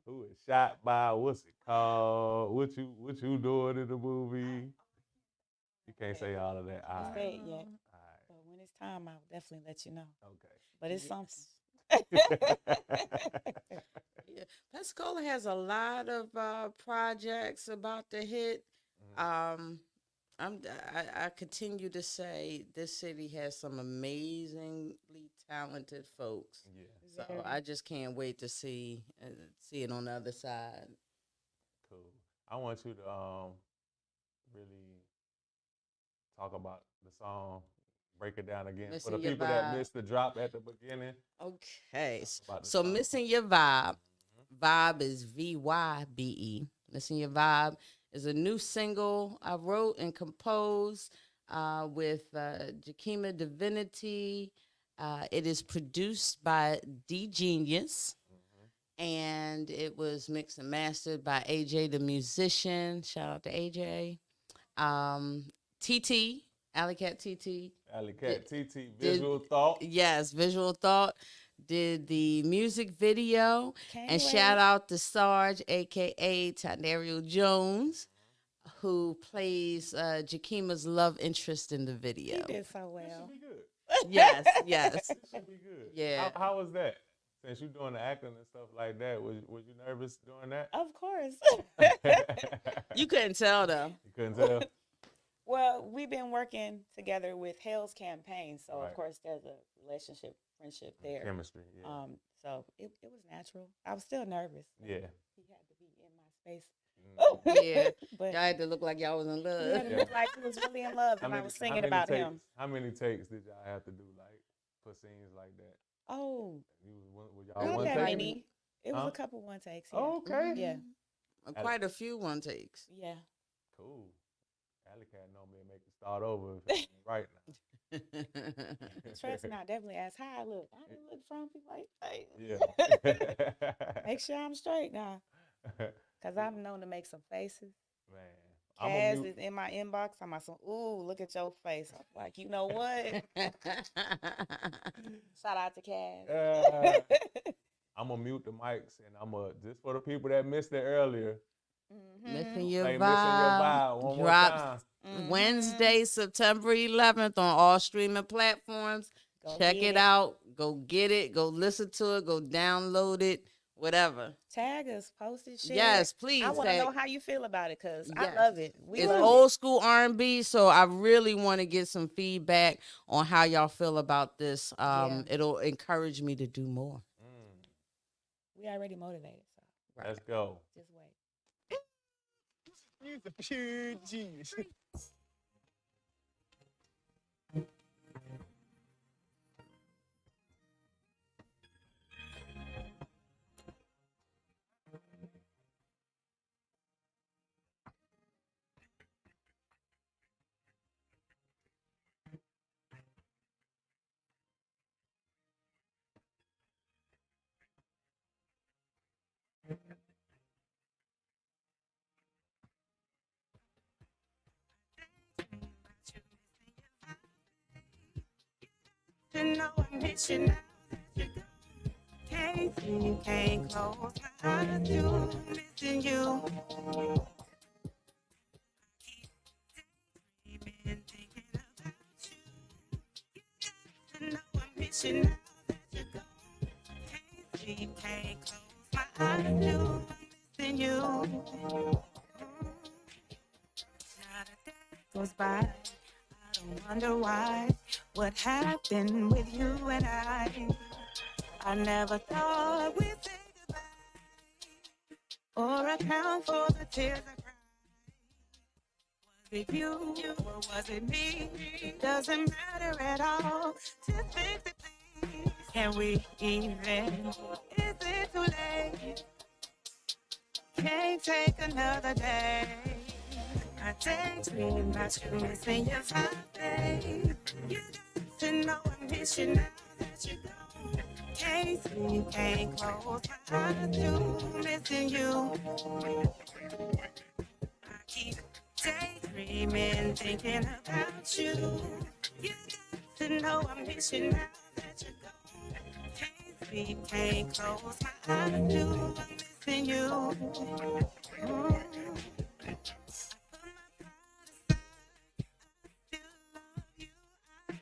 Who is shot by? What's it called? What you doing in the movie? You can't say all of that. All I right. said yet. All right. But when it's time, I'll definitely let you know. Okay. But it's something. Yeah. Pensacola has a lot of projects about to hit. I continue to say this city has some amazingly talented folks. Yeah. So I just can't wait to see it on the other side. Cool. I want you to really talk about the song, break it down again for the Missing Your people that Vibe. missed the drop at the beginning. Okay. About the So song. Missing Your Vibe. Vibe is VYBE. Missing Your Vibe is a new single I wrote and composed with Jakima Divinity. It is produced by D Genius. And it was mixed and mastered by AJ the musician. Shout out to AJ. TT, Alley Cat TT. Alley Cat TT, Visual Thought. Yes, Visual Thought did the music video. Can't And wait. shout out to Sarge, a.k.a. Tynario Jones, who plays Jakima's love interest in the video. He did so This well. should be good. Yes. This should be good. Yeah. How was that? Since you're doing the acting and stuff like that, was you nervous doing that? Of course. You couldn't tell, though. You couldn't tell? Well, we've been working together with Hell's campaign, so Right. of course there's a relationship, friendship there. Chemistry, yeah. So it was natural. I was still nervous. Yeah. He had to be in my space. Yeah. But Y'all had to look like y'all was in he love. had to look like he was really in love, and I was singing about him. How many takes did y'all have to do, like, for scenes like that? Oh, Were y'all not one that take? many. It was Huh? a couple one takes. Yeah. Oh, okay. Yeah. Quite a few one takes. Yeah. Cool. Alley cat know me and make it start over if it's right now. Trust me, I definitely ask how I look. I didn't look from people like, Yeah. make sure I'm straight now. Because I'm known to make some faces. Man, I'm a Kaz mute. is in my inbox. I'm like, ooh, look at your face. I'm like, you know what? Shout out to Kaz. I'm gonna mute the mics and I'm gonna just for the people that missed it earlier. Missing your Play vibe. Missing Your Vibe one more Drops time. Wednesday, September 11th on all streaming platforms. Go Check get it out. Go get it. Go listen to it. Go download it. Whatever. Tag us, post it, share Yes, it. please. I want to know how you feel about it because I Yes. love it. It's love old school R&B, so I really want to get some feedback on how y'all feel about this. Yeah. It'll encourage me to do more. We already motivated, so Let's go. just wait. You's a pure genius. You know I miss you now that you're gone. Can't sleep, can't close my eyes. You missing you. Keep daydreaming, thinking about you. You know I miss you now that you're gone. Can't sleep, can't close my eyes. You missing you. Not a day goes by. I don't wonder why. What happened with you and I never thought we'd say goodbye or account for the tears I cried. Was it you or was it me? Doesn't matter at all. Just think the things. Can we even? Is it too late? Can't take another day. I daydream about you missing your vibe, babe. You got to know I miss you now that you're gone. Can't sleep, can't close my eyes, you missing you. I keep daydreaming, thinking about you. You got to know I miss you now that you're gone. Can't sleep, can't close my eyes, you missing you.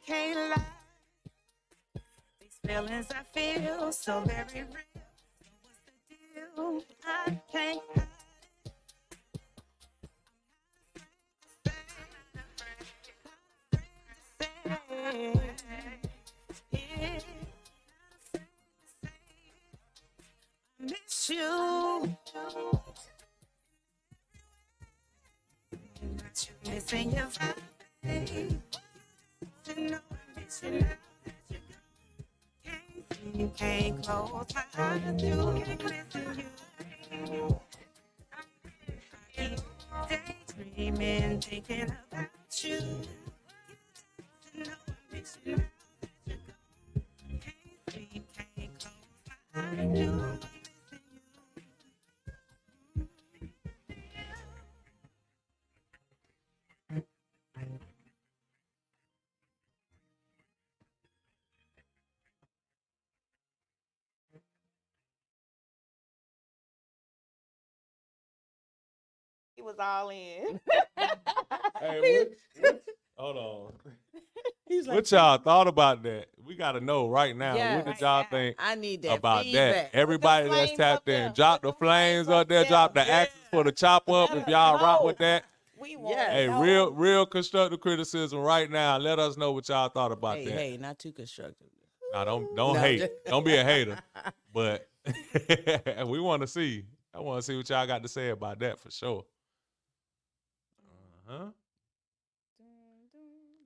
Can't lie. These feelings I feel so very real. So what's the deal? I can't hide it. Miss you. Missing your vibe, babe. You know I miss you now that you're gone. You can't close my eyes, you can't listen you. I keep daydreaming, thinking about you. You know I miss you now that you're gone. Can't sleep, can't close my eyes, you missing you. He was all in. Hey, hold on. He's What y'all thought about that? We gotta know right now. Yeah. What did Right y'all now. think I need that about feedback. that? Everybody that's flames tapped up in, there. drop the Put the flames flames up up there, there. drop the Yeah. axes for the chop up if Let y'all us rock know. with that. We want Yes. Hey, know. real constructive criticism right now. Let us know what y'all thought about Hey, that. hey, not too constructive. Nah, don't No, hate. just- Don't be a hater. But we want to see. I want to see what y'all got to say about that for sure. Uh-huh.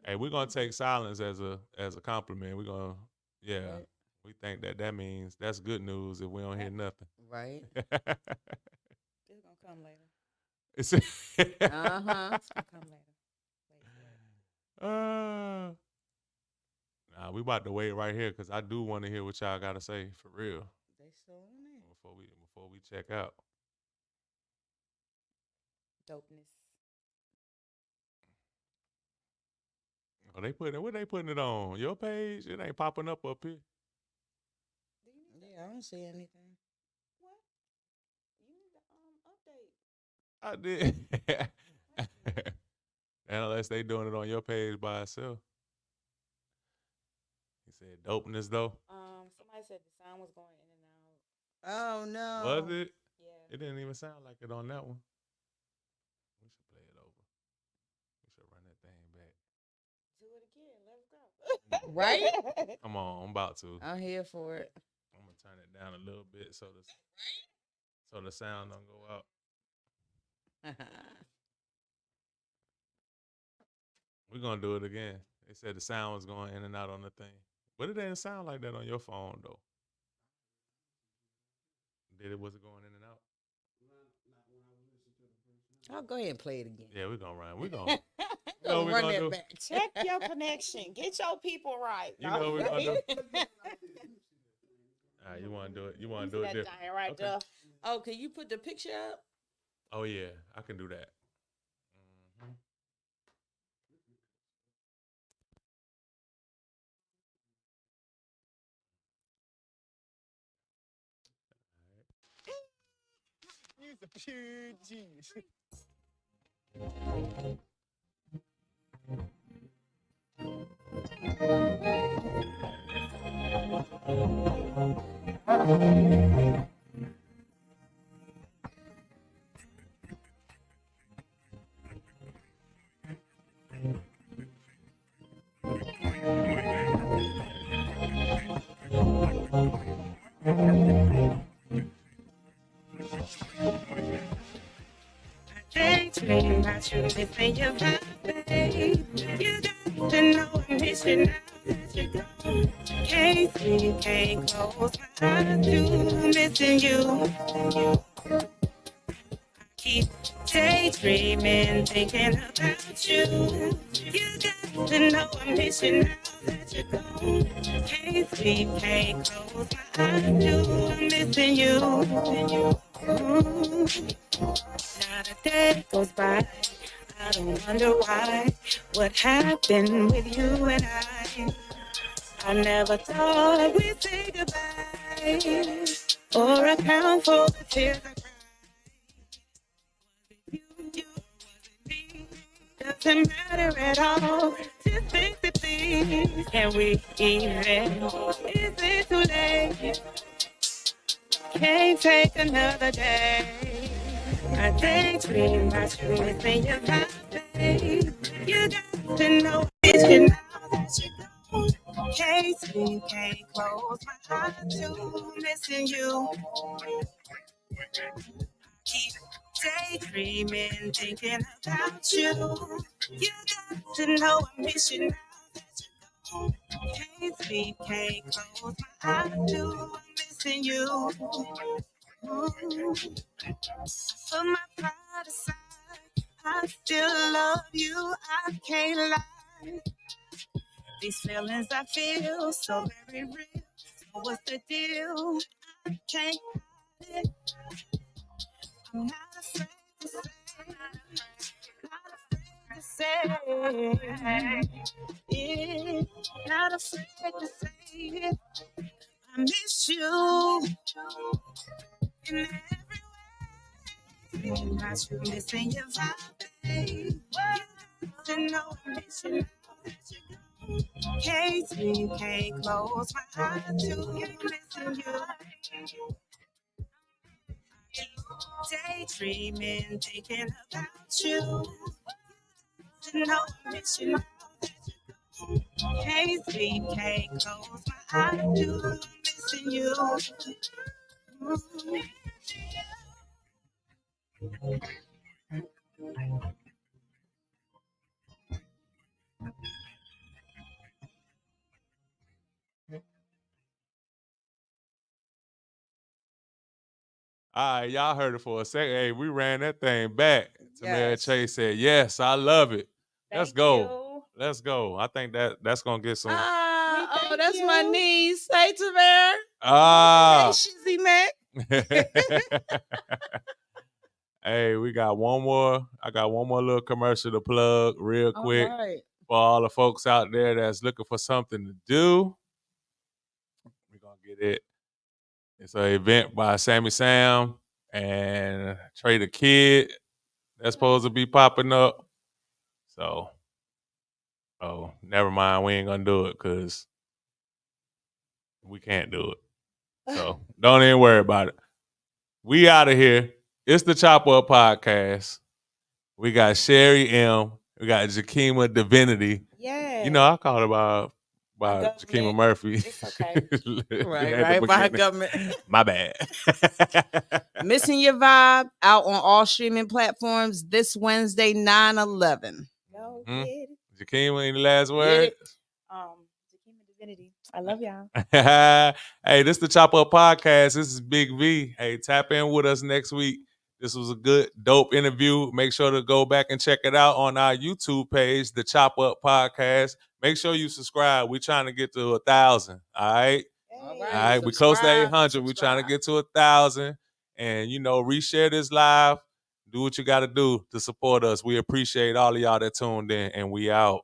Hey, we're gonna take silence as a compliment. We're gonna, yeah. Right. We think that means that's good news if we don't hear nothing. Right. It's gonna come later. It's Uh-huh. It's gonna come later. Nah, we about to wait right here because I do want to hear what y'all got to say for real They still on there. before we check out. Dopeness. Oh, what they putting it on? Your page? It ain't popping up here. Yeah, I don't see anything. What? You need to update. I did. Unless they doing it on your page by itself. He said dopeness though. Somebody said the sound was going in and out. Oh no. Was it? Yeah. It didn't even sound like it on that one. We should play it over. We should run that thing back. Do it again. Let's go. Right? Come on, I'm about to. I'm here for it. I'm gonna turn it down a little bit so the sound don't go out. We're gonna do it again. They said the sound was going in and out on the thing. But it didn't sound like that on your phone though. Was it going in and out? I'll go ahead and play it again. Yeah, we're gonna run. We're gonna Run that do. back. Check your connection. Get your people right. You know we're gonna do. All right, you wanna do it? You wanna do it that different? giant right Okay. there. Oh, can you put the picture up? Oh yeah, I can do that. Mhm. You's a pure genius. Daydream about you, missing your vibe, babe. You got to know I'm missing now that you're gone. Can't sleep, can't close my eyes to missing you. I keep daydreaming, thinking about you. You got to know I'm missing now that you're gone. Can't sleep, can't close my eyes to missing you. Ooh. Not a day goes by, I don't wonder why. What happened with you and I never thought we'd say goodbye or account for the tears I cried. You wasn't me. Doesn't matter at all. Just think the things. Can we even? Is it too late? Can't take another day. I daydream about you missing your vibe, babe. You got to know it's you now that you're gone. Can't sleep, can't close my eyes to missing you. Keep daydreaming, thinking about you. You got to know I miss you now that you're gone. Can't sleep, can't close my eyes to missing you. Put my pride aside, I still love you, I can't lie. These feelings I feel so very real. So what's the deal? I can't hide it. I'm not afraid to say, yeah, not afraid to say it. I miss you in every way. Not you missing your vibe, babe. You know I miss you. Can't sleep, can't close my eyes to missing you. Daydreaming, thinking about you. You know I miss you. Can't sleep, can't close my eyes to missing you. All right, y'all heard it for a second. Hey, we ran that thing back. Tamara Yes. Chase said, yes, I love it. Let's Thank go. you. Let's go. I think that's gonna get some. Oh, thank that's my you. niece. Hey, Tavera. Hey, Ah. Shizzy Mac. Hey, we got one more. I got one more little commercial to plug real All quick right. for all the folks out there that's looking for something to do. We're gonna get it. It's an event by Sammy Sam and Trey the Kid that's supposed to be popping up. So, oh, never mind. We ain't gonna do it because we can't do it. So don't even worry about it. We out of here. It's the Chop Up Podcast. We got Cherie M. We got Jakima Divinity. Yeah. You know, I called her by government. Jakima Murphy. It's okay. Right, by her government. My bad. Missing Your Vibe out on all streaming platforms this Wednesday, 9/11. Go Mhm. get it. Jakima, any last Get word? it? Jakima Divinity. I love y'all. Hey, this is the Chop Up Podcast. This is Big V. Hey, tap in with us next week. This was a good, dope interview. Make sure to go back and check it out on our YouTube page, the Chop Up Podcast. Make sure you subscribe. We're trying to get to 1,000. All right. All All right. We close to Subscribe, 800. We're trying to get to 1,000. And, reshare this live. Do what you got to do to support us. We appreciate all of y'all that tuned in, and we out.